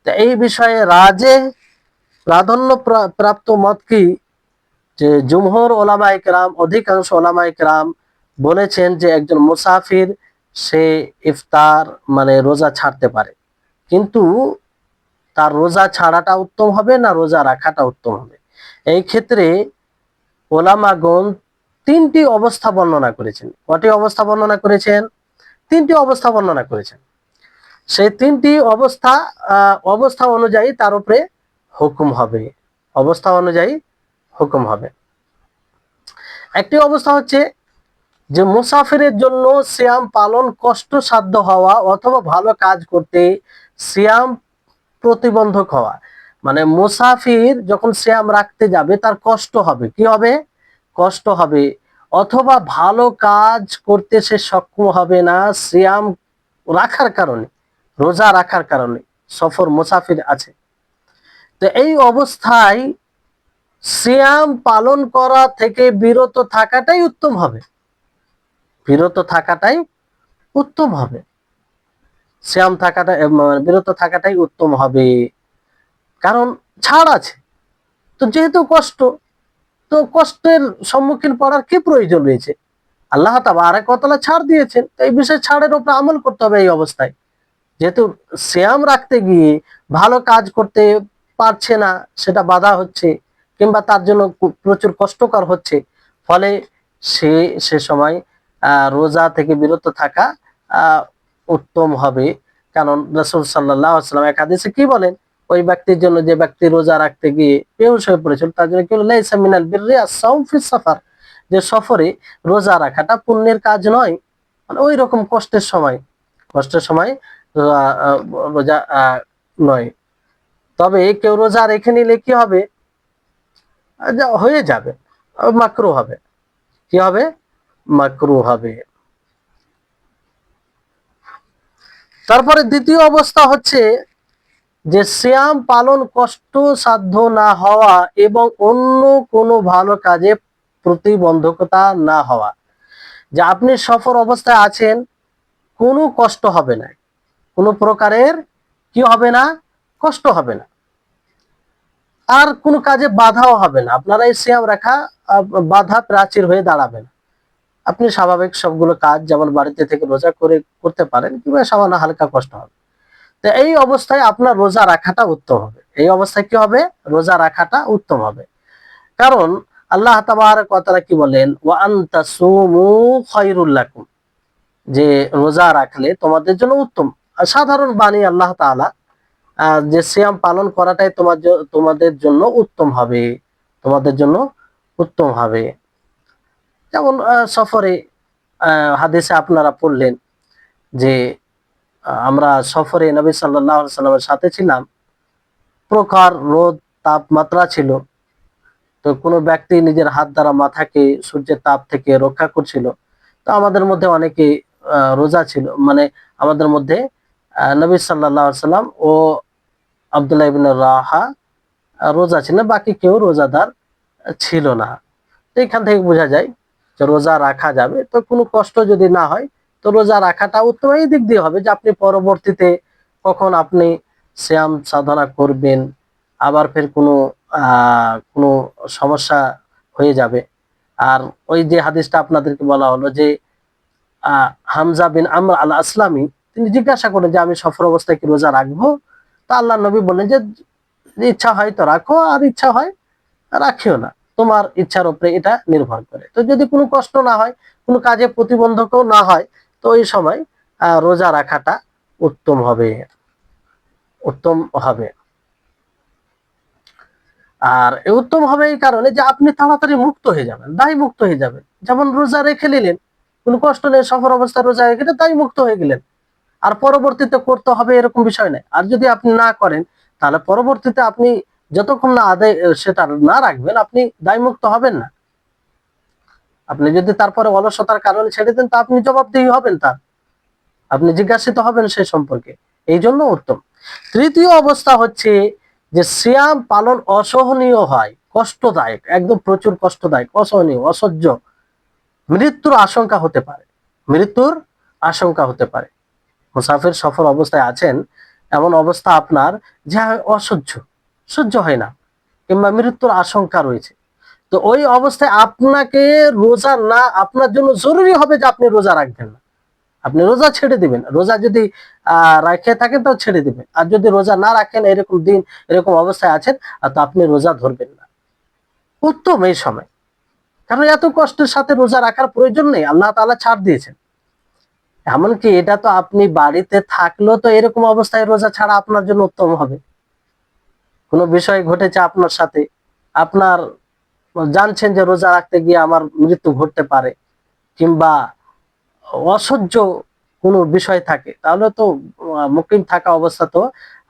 তো এই বিষয়ে প্রাধান্য প্রাপ্ত মত কি, যে জুমহুর ওলামায়ে কেরাম, অধিকাংশ ওলামায়ে কেরাম বলেছেন যে একজন মুসাফির সে ইফতার মানে রোজা ছাড়তে পারে, কিন্তু তার রোজা ছাড়াটা উত্তম হবে না রোজা রাখাটা উত্তম হবে? এই ক্ষেত্রে ওলামাগণ তিনটি অবস্থা বর্ণনা করেছেন। কটি অবস্থা বর্ণনা করেছেন? তিনটি অবস্থা বর্ণনা করেছেন। সেই তিনটি অবস্থা অনুযায়ী তার উপরে হুকুম হবে, অবস্থা অনুযায়ী হুকুম হবে। একটি অবস্থা হচ্ছে যে মুসাফিরের জন্য সিয়াম পালন কষ্টসাধ্য হওয়া অথবা ভালো কাজ করতে সিয়াম প্রতিবন্ধক হওয়া। মানে মুসাফির যখন সিয়াম রাখতে যাবে তার কষ্ট হবে, কি হবে? কষ্ট হবে, অথবা ভালো কাজ করতে সে সক্ষম হবে না সিয়াম রাখার কারণে, রোজা রাখার কারণে, সফর মুসাফির আছে। তো এই অবস্থায় সিয়াম পালন করা থেকে বিরত থাকাটাই উত্তম হবে, বিরত থাকাটাই উত্তম হবে, সিয়াম থাকাটা বিরত থাকাটাই উত্তম হবে। কারণ ছাড় আছে, তো যেহেতু কষ্ট, তো কষ্টের সম্মুখীন পড়ার কি প্রয়োজন রয়েছে? আল্লাহ তাবারক ওয়া তাআলা ছাড় দিয়েছেন, তো এই বিষয়ে ছাড়ের উপর আমল করতে হবে। এই অবস্থায় যেহেতু সিয়াম রাখতে গিয়ে ভালো কাজ করতে পারছে না, সেটা বাধা হচ্ছে কিংবা তার জন্য প্রচুর কষ্টকর হচ্ছে, ফলে সে সময় রোজা থেকে বিরত থাকা উত্তম হবে। কারণ রাসূল সাল্লাল্লাহু আলাইহি ওয়াসাল্লাম এক হাদিসে কি বলেন? ওই ব্যক্তির জন্য যে ব্যক্তি রোজা রাখতে গিয়ে বেহুশ হয়ে পড়েছিল তার জন্য কি হলো? লাইসা মিনাল বিররি আস-সাওম ফিস সাফার, যে সফরে রোজা রাখাটা পুণ্যের কাজ নয়। মানে ওই রকম কষ্টের সময় রোজা নয়। তবে কেউ রোজা রেখে নিলে কি হবে? হয়ে যাবে, মাকরু হবে। কি হবে? মাকরু হবে। তারপরে দ্বিতীয় অবস্থা হচ্ছে যে সিয়াম পালন কষ্টসাধ্য না হওয়া এবং অন্য কোনো ভালো কাজে প্রতিবন্ধকতা না হওয়া। যে আপনি সফর অবস্থায় আছেন, কোনো কষ্ট হবে না, কোনো প্রকারের কি হবে না? কষ্ট হবে না, আর কোনো কাজে বাধাও হবে না। আপনারা এই সিয়াম রাখা বাধা প্রাচীর হয়ে দাঁড়াবে না। আপনি স্বাভাবিক সবগুলো কাজ যেমন বাড়িতে থেকে রোজা করে করতে পারেন, কিংবা সামান্য হালকা কষ্ট হবে। তো এই অবস্থায় আপনার রোজা রাখাটা উত্তম হবে। এই অবস্থায় কি হবে? রোজা রাখাটা উত্তম হবে। কারণ আল্লাহ তাবারক ওয়া তাআলা কি বলেন? ওয়া আনতাসুমু খায়রুল লাকুম, যে রোজা রাখলে তোমাদের জন্য উত্তম। সাধারণ বাণী আল্লাহ তাআলা যে সিয়াম পালন করাটাই তোমাদের জন্য উত্তম হবে, তোমাদের জন্য উত্তম হবে। যেমন সফরে হাদিসে আপনারা পড়লেন যে আমরা সফরে নবী সাল্লাল্লাহু আলাইহি সাল্লামের সাথে ছিলাম, প্রখর রোদ তাপমাত্রা ছিল। তো কোনো ব্যক্তি নিজের হাত দ্বারা মাথাকে সূর্যের তাপ থেকে রক্ষা করছিল। তো আমাদের মধ্যে অনেকে রোজা ছিল, মানে আমাদের মধ্যে নবী সাল্লাল্লাহু আলাইহি সাল্লাম ও আব্দুল্লাহ ইবনে রাহা রোজা ছিলেন, বাকি কেউ রোজাদার ছিল না। তো এখান থেকে বোঝা যায় যে রোজা রাখা যাবে, তো কোনো কষ্ট যদি না হয় তো রোজা রাখাটা উত্তম। এই দিক দিয়ে হবে যে আপনি পরবর্তীতে কখন আপনি শ্যাম সাধনা করবেন, আবার ফের কোনো সমস্যা হয়ে যাবে। আর ওই যে হাদিসটা আপনাদেরকে বলা হলো যে হামজা বিন আমর আল আসলামী তিনি জিজ্ঞাসা করেন যে আমি সফর অবস্থায় কি রোজা রাখবো? তা আল্লাহ নবী বললেন যে ইচ্ছা হয় তো রাখো, আর ইচ্ছা হয় রাখিও না, তোমার ইচ্ছার উপরে এটা নির্ভর করে। তো যদি কোনো কষ্ট না হয়, কোনো কাজে প্রতিবন্ধকও না হয়, তো ওই সময় রোজা রাখাটা উত্তম হবে, উত্তম হবে। আর উত্তম হবে এই কারণে যে আপনি তাড়াতাড়ি মুক্ত হয়ে যাবেন, দায় মুক্ত হয়ে যাবেন। যেমন রোজা রেখে নিলেন, কোনো কষ্ট নেই, সফর অবস্থায় রোজা রেখে দায় মুক্ত হয়ে গেলেন, আর পরবর্তীতে করতে হবে এরকম বিষয় নেই। আর যদি আপনি না করেন, তাহলে পরবর্তীতে আপনি যতক্ষণ না আদায় সেটা না রাখবেন, আপনি দায়মুক্ত হবেন না। আপনি যদি তারপরে অলসতার কারণে ছেড়ে দেন, তা আপনি জবাবদিহি হবেন, তার আপনি জিজ্ঞাসিত হবেন সেই সম্পর্কে। এই জন্য উত্তম। তৃতীয় অবস্থা হচ্ছে যে সিয়াম পালন অসহনীয় হয়, কষ্টদায়ক, একদম প্রচুর কষ্টদায়ক, অসহনীয়, অসহ্য, মৃত্যুর আশঙ্কা হতে পারে, মৃত্যুর আশঙ্কা হতে পারে। মুসাফির সফর অবস্থায় আছেন, এমন অবস্থা আপনার যা অসহ্য, সহ্য হয় না, কিংবা মৃত্যুর আশঙ্কা রয়েছে। তো ওই অবস্থায় আপনাকে রোজা না, আপনার জন্য জরুরি হবে যে আপনি রোজা রাখবেন না, আপনি রোজা ছেড়ে দিবেন। রোজা যদি রাখে থাকেন তাও ছেড়ে দিবেন, আর যদি রোজা না রাখেন, এরকম দিন এরকম অবস্থায় আছেন, তো আপনি রোজা ধরবেন না, উত্তম এই সময়। কারণ এত কষ্টের সাথে রোজা রাখার প্রয়োজন নেই, আল্লাহ তাআলা ছাড় দিয়েছেন। এমনকি এটা তো আপনি বাড়িতে থাকলেও তো এরকম অবস্থায় রোজা ছাড়া আপনার জন্য উত্তম হবে। কোনো বিষয় ঘটেছে আপনার সাথে, আপনার জানছেন যে রোজা রাখতে গিয়ে আমার মৃত্যু ঘটতে পারে, কিংবা অসহ্য কোনো বিষয় থাকে, তাহলে তো মুকিম থাকা অবস্থা তো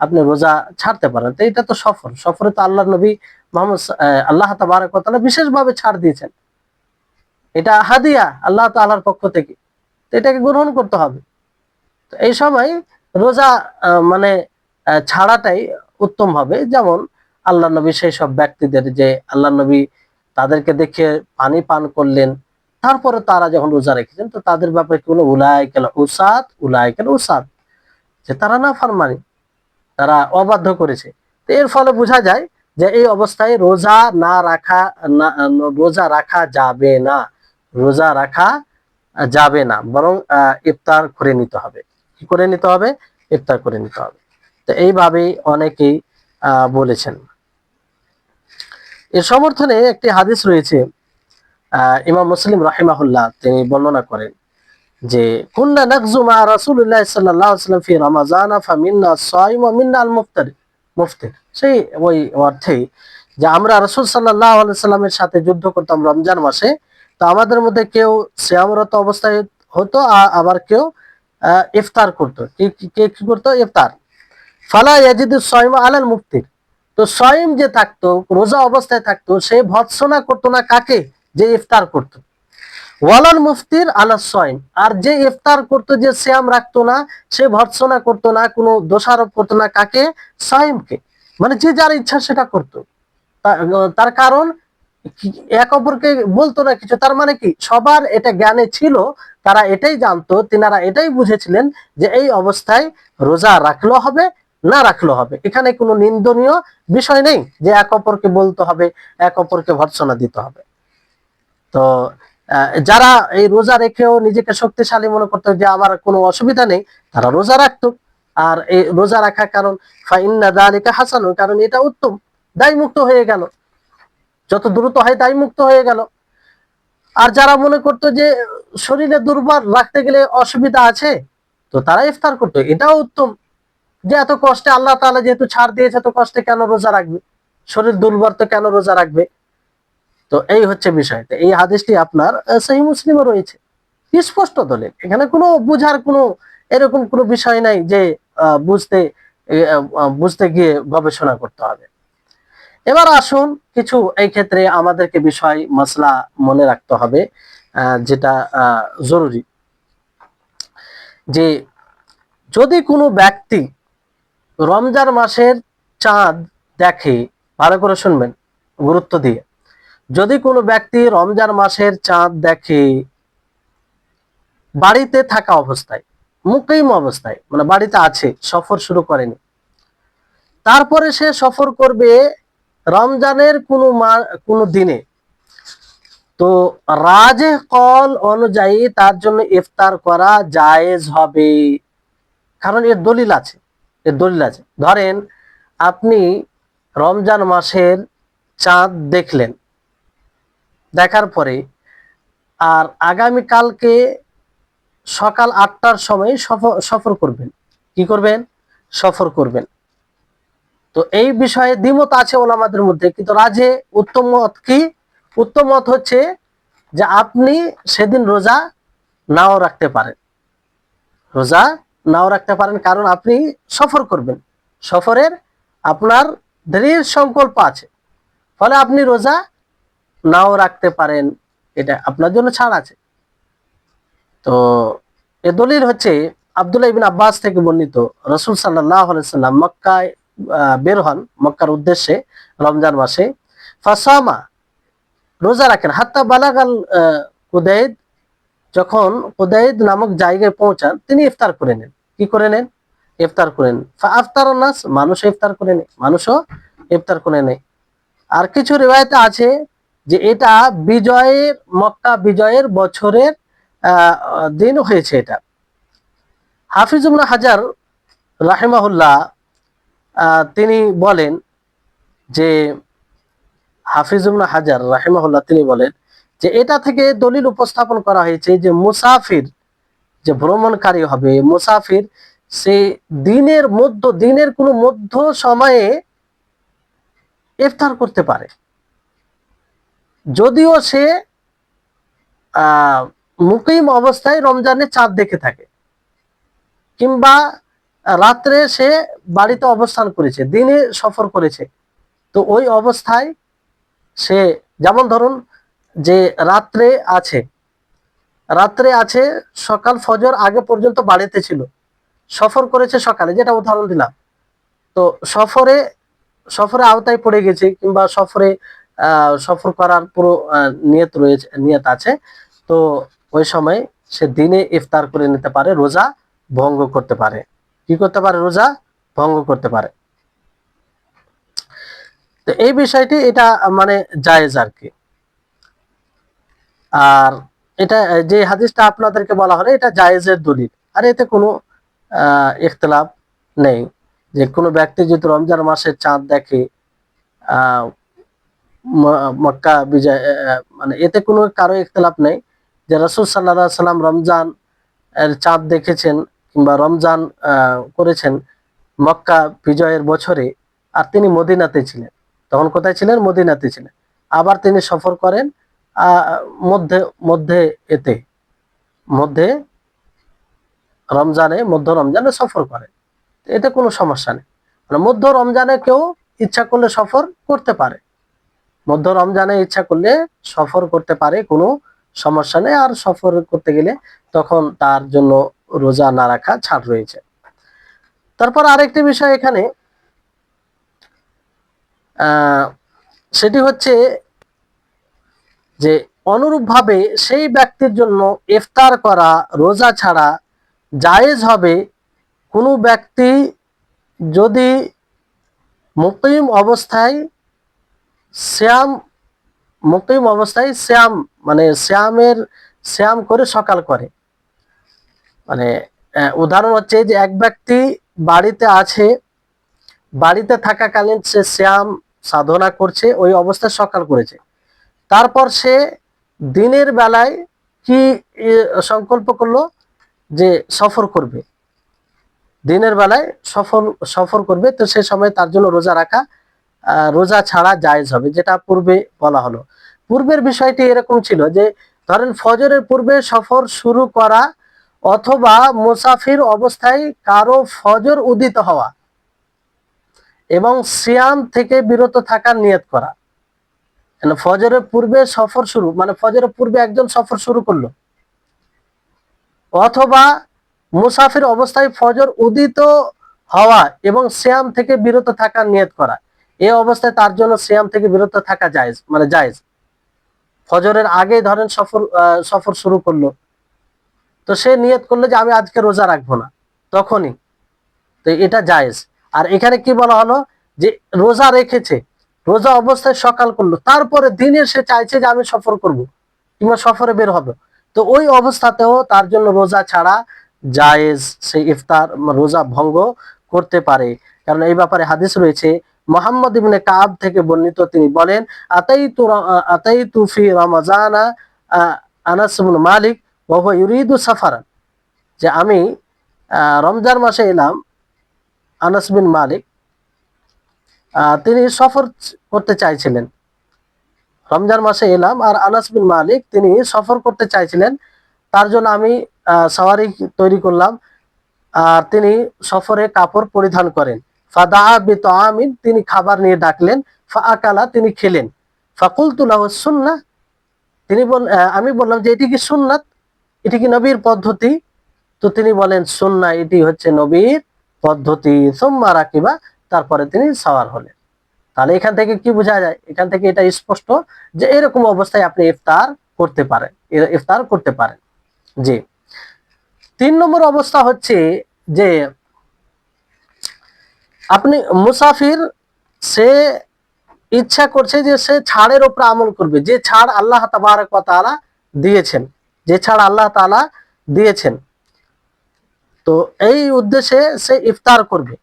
আপনি রোজা ছাড়তে পারেন। তো এটা তো সফর, সফরে তো আল্লাহ নবী মোহাম্মদ আল্লাহ তাবারক ওয়া তাআলা বিশেষভাবে ছাড় দিয়েছেন। এটা হাদিয়া আল্লাহ তাআলার পক্ষ থেকে, তো এটাকে গ্রহণ করতে হবে। তো এই সময় রোজা মানে ছাড়াটাই উত্তম হবে। যেমন আল্লাহ নবী সেই সব ব্যক্তিদের, যে আল্লাহ নবী তাদেরকে দেখে পানি পান করলেন, তারপরে তারা যখন রোজা রেখেছেন, তো তাদের ব্যাপারে কি হলো, উলাইকাল উসাদ, উলাইকাল উসাদ, যে তারা না ফারমানি, তারা অবাধ্য করেছে। তো এর ফলে বোঝা যায় যে এই অবস্থায় রোজা না রাখা, না, রোজা রাখা যাবে না, রোজা রাখা যাবে না, বরং ইফতার করে নিতে হবে। কি করে নিতে হবে? ইফতার করে নিতে হবে। তো এইভাবেই অনেকেই বলেছেন। এর সমর্থনে একটি হাদিস রয়েছে, ইমাম মুসলিম রাহিমাহুল্লাহ তিনি বর্ণনা করেন যে কুন্না নাগজু মা রাসূলুল্লাহ সাল্লাল্লাহু আলাইহি ওয়াসাল্লাম ফি রমাযান ফামিন্না সাইম ওয়া মিন্না আল মুফতির। সেই ওই অর্থে যে আমরা রাসূল সাল্লাল্লাহু আলাইহি ওয়াসাল্লামের সাথে যুদ্ধ করতাম রমজান মাসে, তো আমাদের মধ্যে কেউ সিয়ামরত অবস্থায় হতো, আবার কেউ ইফতার করতো। কে কি করতো? ইফতার। ফালা ইয়াজিদু সাইমা আলাল মুফতির। তো সাইম যে থাকতো, রোজা অবস্থায় থাকতো, সে ভৎসনা করতো না কাকে? যে ইফতার করতো। ওয়ালাল মুফতির আলা সাইম। আর যে ইফতার করতো, যে সিয়াম রাখতো না, সে ভৎসনা করতো না, কোনো দোষারোপ করতো না কাকে? সাইমকে। মানে যে যার ইচ্ছা সেটা করতো। তার কারণ এক অপরকে বলতো না কিছু। তার মানে কি, সবার এটা জ্ঞানে ছিল, তারা এটাই জানতো, তিনারা এটাই বুঝেছিলেন যে এই অবস্থায় রোজা রাখলেও হবে, না রাখলেও হবে। এখানে কোনো নিন্দনীয় বিষয় নেই যে এক অপরকে বলতে হবে, এক অপরকে ভর্ৎসনা দিতে হবে। তো যারা এই রোজা রেখেও নিজেকে শক্তিশালী মনে করতো যে আমার কোনো অসুবিধা নেই, তারা রোজা রাখতো। আর এই রোজা রাখার কারণ ফাইন্না যালিকা হাসান, কারণ এটা উত্তম, দায় মুক্ত হয়ে গেল, যত দ্রুত হয় দায় মুক্ত হয়ে গেল। আর যারা মনে করতো যে শরীরে দুর্বল রাখতে গেলে অসুবিধা আছে, তো তারা ইফতার করতো, এটাও উত্তম। যে এত কষ্টে আল্লাহ তাআলা যেহেতু ছাড় দিয়েছে, তো কষ্টে কেন রোজা রাখবে? শরীর দুর্বল তো কেন রোজা রাখবে? তো এই হচ্ছে বিষয়। তো এই হাদিসটি আপনার সহিহ মুসলিমে রয়েছে। স্পষ্ট দলিল, এখানে কোনো বুঝার কোনো এরকম কোনো বিষয় নাই যে বুঝতে বুঝতে গিয়ে গবেষণা করতে হবে। এবার আসুন কিছু এই ক্ষেত্রে আমাদেরকে বিষয় মাসলা মনে রাখতে হবে, যেটা জরুরি, যে যদি কোনো ব্যক্তি রমজান মাসের চাঁদ দেখে, ভালো করে শুনবেন গুরুত্ব দিয়ে, যদি কোনো ব্যক্তি রমজান মাসের চাঁদ দেখে বাড়িতে থাকা অবস্থায়, মুকিম অবস্থায়, মানে বাড়িতে আছে, সফর শুরু করেনি, তারপরে সে সফর করবে রমজানের কোনো দিনে, তো রাজেহ কল অনুযায়ী তার জন্য ইফতার করা জায়েজ হবে। কারণ এর দলিল আছে, এর দলিল আছে। ধরেন আপনি রমজান মাসের চাঁদ দেখলেন, দেখার পরে আর আগামী কালকে সকাল 8টার সময় সফর করবেন, কি করবেন, সফর করবেন। তো এই বিষয়ে দ্বিমত আছে ওলামাদের মধ্যে, কিন্তু রাজে উত্তম মত কি, উত্তম মত হচ্ছে যে আপনি সেদিন রোজা নাও রাখতে পারেন, রোজা নাও রাখতে পারেন, কারণ আপনি সফর করবেন, সফরের আপনার দৃঢ় সংকল্প আছে, ফলে আপনি রোজা নাও রাখতে পারেন, এটা আপনার জন্য ছাড় আছে। তো এ দলিল হচ্ছে আব্দুল্লাহ ইবনে আব্বাস থেকে বর্ণিত, রাসূল সাল্লাল্লাহু আলাইহি সাল্লাম মক্কায় বের হন, মক্কার উদ্দেশ্যে রমজান মাসে, ফাসামা, রোজা রাখেন, হাত্তা বালাগাল কুদাইদ, যখন কুদাইদ নামক জায়গায় পৌঁছান তিনি ইফতার করে নেন, কি করে নেন, ইফতার করে নেন। ফাআফতারান নাস, মানুষও ইফতার করে নেয়, মানুষও ইফতার করে নেয়। আর কিছু রিওয়ায়েতে আছে যে এটা বিজয়ের, মক্কা বিজয়ের বছরের দিন হয়েছে এটা। হাফিজ ইবনে হাজার রাহিমাহুল্লাহ তিনি বলেন যে, হাফিজ ইবনে হাজার রাহিমাহুল্লাহ তিনি বলেন যে এটা থেকে দলিল উপস্থাপন করা হয়েছে যে মুসাফির, যে ভ্রমণকারী হবে মুসাফির, সে দিনের কোনো মধ্য সময়ে ইফতার করতে পারে, যদিও সে মুকিম অবস্থায় রমজানের চাঁদ দেখে থাকে, কিংবা রাত্রে সে বাড়িতে অবস্থান করেছে, দিনে সফর করেছে, তো ওই অবস্থায় সে, যেমন ধরুন যে রাত্রে আছে, সকাল ফজর আগে পর্যন্ত বাড়িতে ছিল, সফর করেছে সকালে, যেটা উদাহরণ দিলাম, তো সফরে আওতায় পড়ে গেছে, কিংবা সফর করার পুরো নিয়ত আছে, তো ওই সময় সে দিনে ইফতার করে নিতে পারে, রোজা ভঙ্গ করতে পারে, কি করতে পারে, রোজা ভঙ্গ করতে পারে। তো এই বিষয়টি এটা মানে জায়েজ আর কি। আর এটা যে হাদিসটা আপনাদেরকে বলা হলো এটা জায়েজের দলিল, আর এতে কোনো ইখতিলাফ নেই, যে কোনো ব্যক্তি যদি রমজান মাসের চাঁদ দেখে মক্কা বিজয়, মানে এতে কোনো কারো ইখতিলাফ নেই যে রাসূল সাল্লাল্লাহু আলাইহি সাল্লাম রমজান এর চাঁদ দেখেছেন কিংবা রমজান করেছেন মক্কা বিজয়ের বছরে, আর তিনি মদিনাতে ছিলেন, তখন কোথায় ছিলেন, মদিনাতে ছিলেন, আবার তিনি সফর করেন মধ্যে মধ্যে এতে মধ্যে মধ্য রমজানে সফর করেন, এতে কোনো সমস্যা নেই, মানে মধ্য রমজানে কেউ ইচ্ছা করলে সফর করতে পারে, মধ্য রমজানে ইচ্ছা করলে সফর করতে পারে, কোনো সমস্যা নেই। আর সফর করতে গেলে তখন তার জন্য রোজা না রাখা ছাড় রয়েছে। তারপর আরেকটি বিষয় এখানে, সেটি হচ্ছে যে অনুরূপভাবে সেই ব্যক্তির জন্য ইফতার করা রোজা ছাড়া জায়েজ হবে কোনো ব্যক্তি যদি মুকিম অবস্থায় শ্যাম মানে শ্যাম করে সকাল করে, মানে উদাহরণ হচ্ছে যে এক ব্যক্তি বাড়িতে আছে, বাড়িতে থাকাকালীন সে শ্যাম সাধনা করছে, ওই অবস্থায় সকাল করেছে, তারপর সে দিনের বেলায় কি সংকল্প করলো যে সফর করবে, দিনের বেলায় সফর করবে, তো সে সময় তার জন্য রোজা ছাড়া জায়েজ হবে, যেটা পূর্বে বলা হলো। পূর্বের বিষয়টি এরকম ছিল যে ধরেন ফজরের পূর্বে সফর শুরু করা, অথবা মুসাফির অবস্থায় কারো ফজর উদিত হওয়া এবং সিয়াম থেকে বিরত থাকার নিয়ত করা। মানে ফজরের পূর্বে সফর শুরু, মানে ফজরের পূর্বে একজন সফর শুরু করলো, অথবা মুসাফির অবস্থায় ফজর উদিত হওয়া এবং সিয়াম থেকে বিরত থাকার নিয়ত করা। এই অবস্থায় তার জন্য সিয়াম থেকে বিরত থাকা জায়েজ, মানে জায়েজ। ফজরের আগে ধরেন সফর শুরু করলো, তো সে নিয়ত করলো যে আমি আজকে রোজা রাখবো না, তখনই তো এটা জায়েজ। আর এখানে কি বলা হলো, যে রোজা রেখেছে, রোজা অবস্থায় সকাল করলো, তারপরে দিনে সে চাইছে যে আমি সফর করব কিংবা সফরে বের হবে, তো ওই অবস্থাতেও তার জন্য রোজা ছাড়া জায়েজ, সে ইফতার রোজা ভঙ্গ করতে পারে। কারণ এই ব্যাপারে হাদিস রয়েছে, মুহাম্মদ ইবনে কাব থেকে বর্ণিত, তিনি বলেন, আতাইতু ফি রমাজানা আনাস ইবনে মালিক ওয়া হুয়া ইউরিদু সাফারান, যে আমি রমজান মাসে এলাম, আনাস বিন মালিক তিনি সফর করতে চাইছিলেন। রমজান মাসে এলাম আর আনাস বিন মালিক তিনি সফর করতে চাইছিলেন, তার জন্য আমি সাওয়ারি তৈরি করলাম, আর তিনি সফরে কাপড় পরিধান করেন। ফাদা বিতামিন, তিনি খাবার নিয়ে ডাকলেন। ফাআকালা, তিনি খেলেন। ফাকুলতু লাহু সুন্নাহ, আমি বললাম যে এটি কি সুন্নাত, এটি কি নবীর পদ্ধতি? তো তিনি বলেন সুন্নাহ, এটি হচ্ছে নবীর পদ্ধতি। সুম্মা রাকিবা, তারপরে তিনি সাওয়ার হলেন। তাহলে এখান থেকে কি বোঝা যায়? এখান থেকে এটা স্পষ্ট যে এরকম অবস্থায় আপনি ইফতার করতে পারেন, ইফতার করতে পারেন। জি। 3 নম্বর অবস্থা হচ্ছে যে আপনি মুসাফির, সে ইচ্ছা করছে যে সে ছাড়ের উপর আমল করবে, যে ছাড় আল্লাহ তাবারক ওয়া তাআলা দিয়েছেন, যে ছাড় আল্লাহ তাআলা দিয়েছেন, তো এই উদ্দেশ্যে সে ইফতার করবে।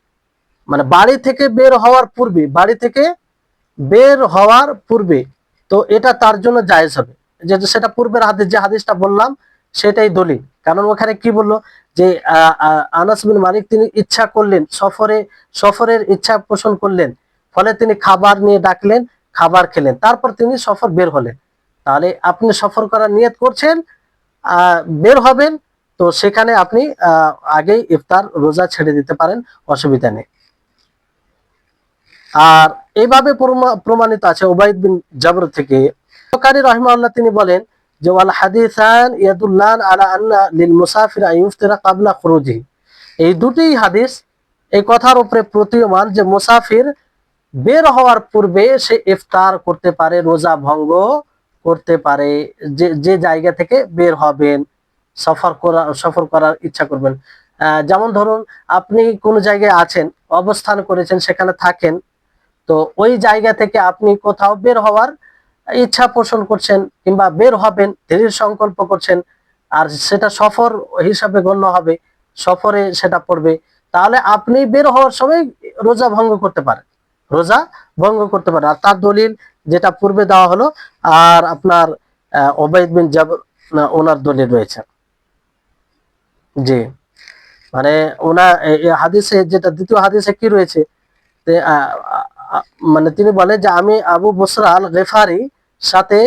মানে বাড়ি থেকে বের হওয়ার পূর্বে, বাড়ি থেকে বের হওয়ার পূর্বে, তো এটা তার জন্য জায়েজ হবে। যে সেটা পূর্বের হাদিস, যে হাদিসটা বললাম সেটাই দলিল। কারণ ওখানে কি বললো, যে আনাস বিন মালিক তিনি ইচ্ছা করলেন, সফরের ইচ্ছা পোষণ করলেন, ফলে তিনি খাবার নিয়ে ডাকলেন, খাবার খেলেন, তারপর তিনি সফর বের হলেন। তাহলে আপনি সফর করার নিয়ত করছেন, বের হবেন, তো সেখানে আপনি আগেই ইফতার রোজা ছেড়ে দিতে পারেন, অসুবিধা নেই। আর এইভাবে প্রমাণিত আছে উবাইদ বিন জাবর থেকে। বুখারী রাহিমাহুল্লাহ তিনি বলেন যে ওয়াল হাদিসান ইয়াদুল্লান আলা আন্না লিল মুসাফির আন ইফতিরা ক্বাবলা খুরুজিহি, এই দুটি হাদিস এই কথার উপরে প্রতীয়মান যে মুসাফির বের হওয়ার পূর্বে সে ইফতার করতে পারে, রোজা ভঙ্গ করতে পারে। যে জায়গা থেকে বের হবেন, সফর করার ইচ্ছা করবেন, যেমন ধরুন আপনি কোন জায়গায় আছেন, অবস্থান করেছেন, সেখানে থাকেন, তো ওই জায়গা থেকে আপনি কোথাও বের হওয়ার ইচ্ছা পোষণ করছেন কিংবা বের হবেন, দৃঢ় সংকল্প করছেন, আর সেটা সফর হিসাবে গণ্য হবে, সফরে সেটা পড়বে, তাহলে আপনি বের হওয়ার সময় রোজা ভঙ্গ করতে পারেন, রোজা ভঙ্গ করতে পারেন। আর তার দলিল যেটা পূর্বে দেওয়া হলো, আর আপনার উবাইদ বিন জাবর ওনার দলিল রয়েছে। জি, মানে ওনার হাদিসে, যেটা দ্বিতীয় হাদিসে কি রয়েছে, মানে তিনি বলে যে আমি আবু বসরা আল গেফারি সাথে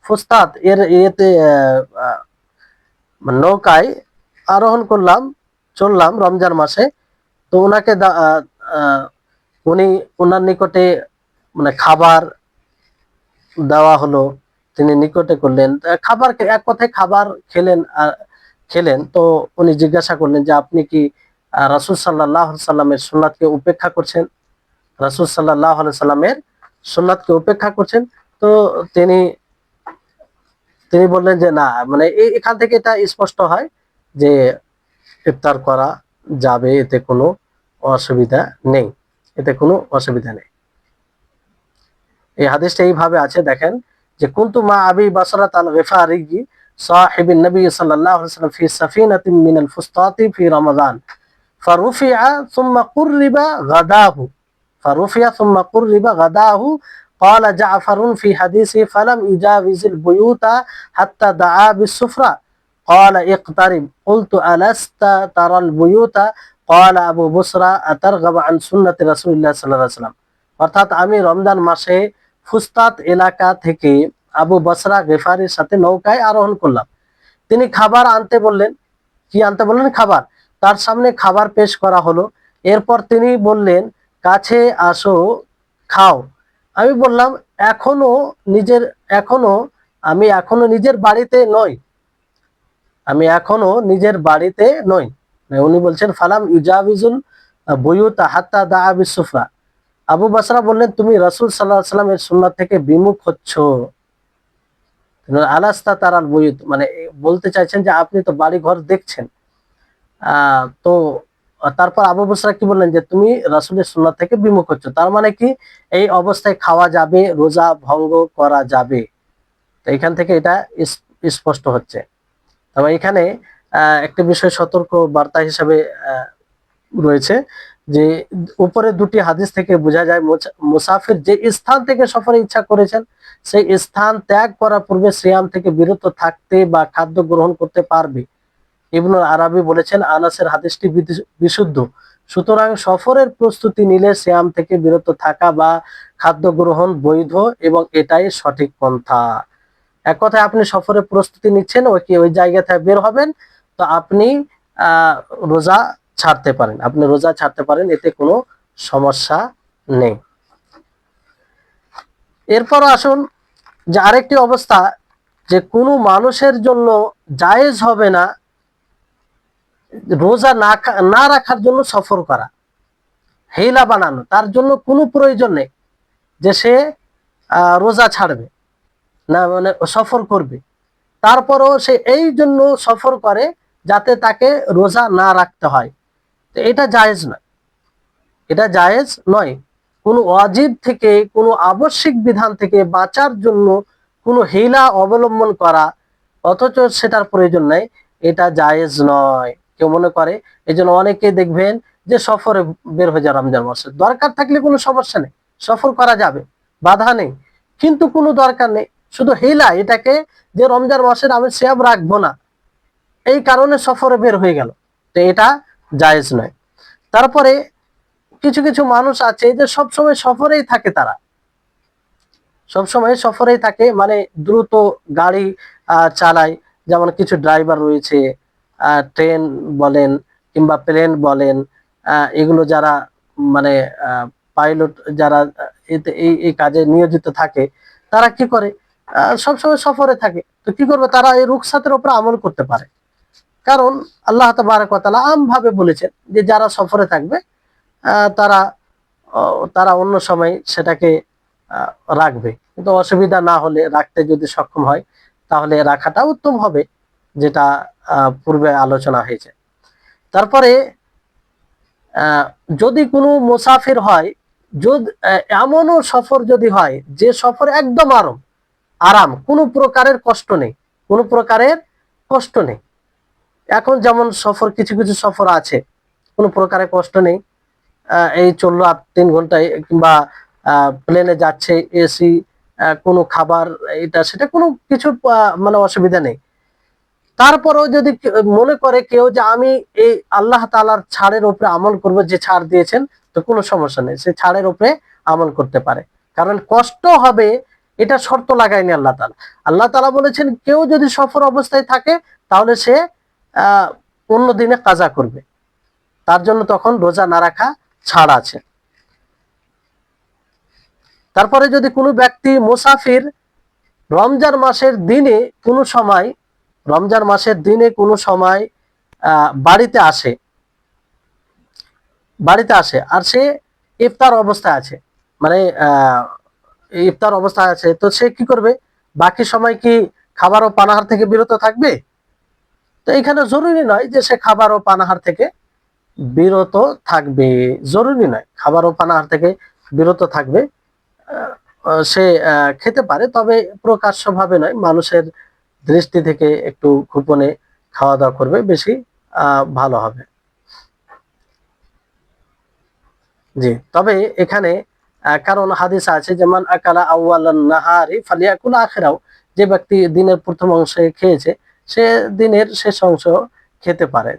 ফুস্তাদ এর ইয়েতে নৌকায় আরোহণ করলাম, চললাম রমজান মাসে। তো ওনাকে উনি ওনার নিকটে মানে খাবার দেওয়া হলো, তিনি নিকটে করলেন খাবার, এক কথায় খাবার খেলেন। তো উনি জিজ্ঞাসা করলেন যে আপনি কি রাসূল সাল্লাল্লাহু আলাইহি সাল্লামের সুন্নাতকে উপেক্ষা করছেন, রাসূল সাল্লাল্লাহু আলাইহি সাল্লামের সুন্নাতকে উপেক্ষা করছেন? তো তিনি বললেন যে না, মানে এখান থেকে এটা স্পষ্ট হয় যে ইফতার করা যাবে, এতে কোনো অসুবিধা নেই, এতে কোনো অসুবিধা নেই। এই হাদিসটা এইভাবে আছে, দেখেন যে কুনতু মা আবি বাসরাত আল গিফারি সাহিবিন নবী সাল্লাল্লাহু আলাইহি ওয়াসাল্লাম ফি সাফিনাতিন মিনাল ফুস্তাতি ফি রমাদান ফারুফিআ সুম্মা কুররিবা গাদাহু ফারুফিআ সুম্মা কুররিবা গাদাহু قال جعفر في حديثه فلم يجاوز البيوت حتى دعا بالسفرة قال اقترب قلت ألست ترى البيوت قال أبو بصرى أترغب عن سنة رسول الله صلى الله عليه وسلم। অর্থাৎ আমি রমজান মাসে ফুস্তাত এলাকা থেকে আবু বসরা গেফারির সাথে নৌকায় আরোহণ করলাম। তিনি খাবার আনতে বললেন। কি আনতে বললেন? খাবার। তার সামনে খাবার পেশ করা হলো। এরপর তিনি বললেন, কাছে আসো, খাও। আমি বললাম, এখনো নিজের এখনো আমি এখনো নিজের বাড়িতে নই, আমি এখনো নিজের বাড়িতে নই। উনি বলছেন, ফালাম ইউজাবিজুল বুয়ুত হাত্তা দাআ বিসুফরা। আবু বসরা বললেন, তুমি রাসূল সাল্লাল্লাহু আলাইহি ওয়াসাল্লামের সুন্নাত থেকে বিমুখ হচ্ছ। আলাস্তা তারাল বুয়ুত, মানে বলতে চাইছেন যে আপনি তো বাড়ি ঘর দেখছেন। তো তারপর আবু বসরা কি বললেন, যে তুমি রাসূলের সুন্নাত থেকে বিমুখ হচ্ছ। তার মানে কি, এই অবস্থায় খাওয়া যাবে, রোজা ভঙ্গ করা যাবে। তো এখান থেকে এটা স্পষ্ট হচ্ছে। তবে এখানে একটা বিষয় সতর্ক বার্তা হিসেবে রয়েছে, যে উপরে দুটি হাদিস থেকে বোঝা যায় মুসাফির যে স্থান থেকে সফরে ইচ্ছা করেছেন সেই স্থান ত্যাগ করার পূর্বে সিয়াম থেকে বিরত থাকতে বা খাদ্য গ্রহণ করতে পারবে। ইবনুল আরাবী বলেছেন, আনাসের হাদিসটি বিশুদ্ধ, সুতরাং সফরের প্রস্তুতি নিলে সিয়াম থেকে বিরত থাকা বা খাদ্য গ্রহণ বৈধ এবং এটাই সঠিক পন্থা। এক কথায়, আপনি সফরের প্রস্তুতি নিচ্ছেন, ওই জায়গা থেকে বের হবেন, তো আপনি রোজা ছাড়তে পারেন, এতে কোনো সমস্যা নেই। এরপর আসুন যে আরেকটি অবস্থা, যে কোনো মানুষের জন্য জায়েজ হবে না রোজা না রাখার জন্য সফর করা, হেলা বানানো, তার জন্য কোনো প্রয়োজন নেই যে সে রোজা ছাড়বে না, মানে সফর করবে। তারপরও সে এই জন্য সফর করে যাতে তাকে রোজা না রাখতে হয়। তো এটা জায়েজ নয়, এটা জায়েজ নয়। কোনো ওয়াজিব থেকে, কোনো আবশ্যিক বিধান থেকে বাঁচার জন্য কোনো হিলা অবলম্বন করা, অথচ সেটার প্রয়োজন নাই, এটা জায়েজ নয়। কেউ মনে করে, এই জন্য অনেকে দেখবেন যে সফরে বের হয়ে যায় রমজান মাসে। দরকার থাকলে কোনো সমস্যা নেই, সফর করা যাবে, বাধা নেই, কিন্তু কোনো দরকার নেই, শুধু হিলা, এটাকে যে রমজান মাসের আমি সিয়াম রাখবো না, এই কারণে সফরে বের হয়ে গেল, তো এটা জায়েজ নয়। তারপরে কিছু কিছু মানুষ আছে যে সবসময় সফরেই থাকে, তারা সবসময় সফরেই থাকে, মানে দ্রুত গাড়ি চালায়। যেমন কিছু ড্রাইভার রয়েছে, ট্রেন বলেন কিংবা প্লেন বলেন, এগুলো যারা মানে পাইলট যারা এই কাজে নিয়োজিত থাকে, তারা কি করে, সবসময় সফরে থাকে। তো কি করবে, তারা এই রুখসাতের উপর আমল করতে পারে, কারণ আল্লাহ তাবারক ওয়া তাআলা আমভাবে বলেছেন যে যারা সফরে থাকবে তারা তারা অন্য সময় সেটাকে রাখবে, কিন্তু অসুবিধা না হলে, রাখতে যদি সক্ষম হয় তাহলে রাখাটা উত্তম হবে, যেটা পূর্বে আলোচনা হয়েছে। তারপরে যদি কোনো মুসাফির হয়, যদি এমনও সফর যদি হয় যে সফর একদম আরাম, কোনো প্রকারের কষ্ট নেই, কোনো প্রকারের কষ্ট নেই। এখন যেমন সফর, কিছু কিছু সফর আছে কোনো প্রকারের কষ্ট নেই, এই চললো 3 ঘন্টায়, কিংবা প্লেনে যাচ্ছে, এসি, কোনো খাবার, এটা সেটা কোনো কিছু মানে অসুবিধা নেই। তারপরেও যদি মনে করে কেউ যে আমি এই আল্লাহ তাআলার ছাড়ের উপরে আমল করব, যে ছাড় দিয়েছেন, তো কোনো সমস্যা নেই, সে ছাড়ের উপরে আমল করতে পারে, কারণ কষ্ট হবে এটা শর্ত লাগায়নি আল্লাহ তাআলা। আল্লাহ তাআলা বলেছেন, কেউ যদি সফর অবস্থায় থাকে তাহলে সে অন্য দিনে কাজা করবে, তার জন্য তখন রোজা না রাখা ছাড় আছে। তারপরে যদি কোনো ব্যক্তি মুসাফির রমজান মাসের দিনে কোনো সময়, রমজান মাসের দিনে কোনো সময় বাড়িতে আসে, আর সে ইফতার অবস্থায় আছে, মানে ইফতার অবস্থায় আছে, তো সে কি করবে, বাকি সময় কি খাবার ও পানাহার থেকে বিরত থাকবে? তো এখানে জরুরি নয় যে সে খাবার ও পানাহার থেকে বিরত থাকবে, জরুরি নয় খাবার ও পানাহার থেকে বিরত থাকবে, সে খেতে পারে, তবে প্রকাশ্য ভাবে নয়, মানুষের দৃষ্টি থেকে একটু গোপনে খাওয়া দাওয়া করবে, বেশি ভালো হবে। জি, তবে এখানে কারণ হাদিস আছে, যেমন আকালা আউয়ালান নাহারি ফালিয়াকুল আখিরাও, যে ব্যক্তি দিনের প্রথম অংশে খেয়েছে সে দিনের শেষ অংশ খেতে পারে,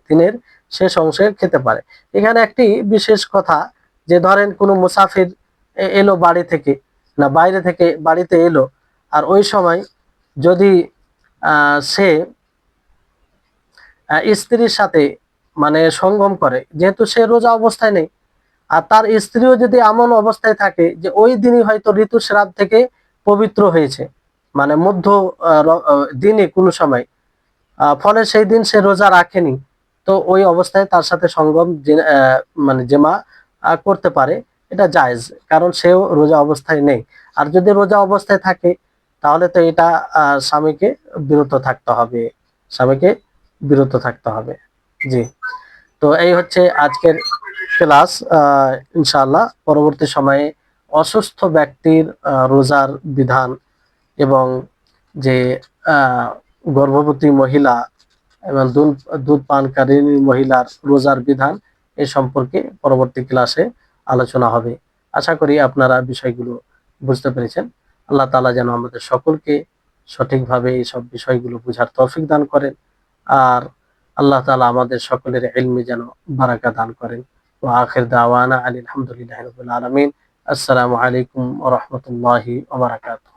খেতে পারে। এখানে একটি বিশেষ কথা, যে ধরেন কোনো মুসাফির এলো বাড়ি থেকে, না বাইরে থেকে বাড়িতে এলো, আর ওই সময় যদি সে স্ত্রীর সাথে মানে সঙ্গম করে, যেহেতু সে রোজা অবস্থায় নেই, আর তার স্ত্রীও যদি এমন অবস্থায় থাকে যে ওই দিনই হয়তো ঋতুস্রাব থেকে পবিত্র হয়েছে, মানে মধ্য দিনে কোনো সময়, ফলে সেই দিন সে রোজা রাখেনি, তো ওই অবস্থায় তার সাথে সঙ্গম মানে জেমা করতে পারে, এটা জায়েজ, কারণ সেও রোজা অবস্থায় নেই। আর যদি রোজা অবস্থায় থাকে তাহলে তো এটা স্বামীকে বিরত থাকতে হবে, স্বামীকে বিরত থাকতে হবে। জি, তো এই হচ্ছে আজকের ক্লাস। ইনশাআল্লাহ পরবর্তী সময়ে অসুস্থ ব্যক্তির রোজার বিধান এবং যে আহ, গর্ভবতী মহিলা এবং দুধ পানকারী মহিলার রোজার বিধান এ সম্পর্কে পরবর্তী ক্লাসে আলোচনা হবে। আশা করি আপনারা বিষয়গুলো বুঝতে পেরেছেন। আল্লাহ তাআলা যেন আমাদের সকলকে সঠিকভাবে এই সব বিষয়গুলো বোঝার তৌফিক দান করেন, আর আল্লাহ তাআলা আমাদের সকলের ইলমে যেন বারাকা দান করেন। ওয়া আখির দাওয়ানা আলহামদুলিল্লাহি রাব্বিল আলামিন। আসসালামু আলাইকুম ওয়া রাহমাতুল্লাহি ওয়া বারাকাতুহু।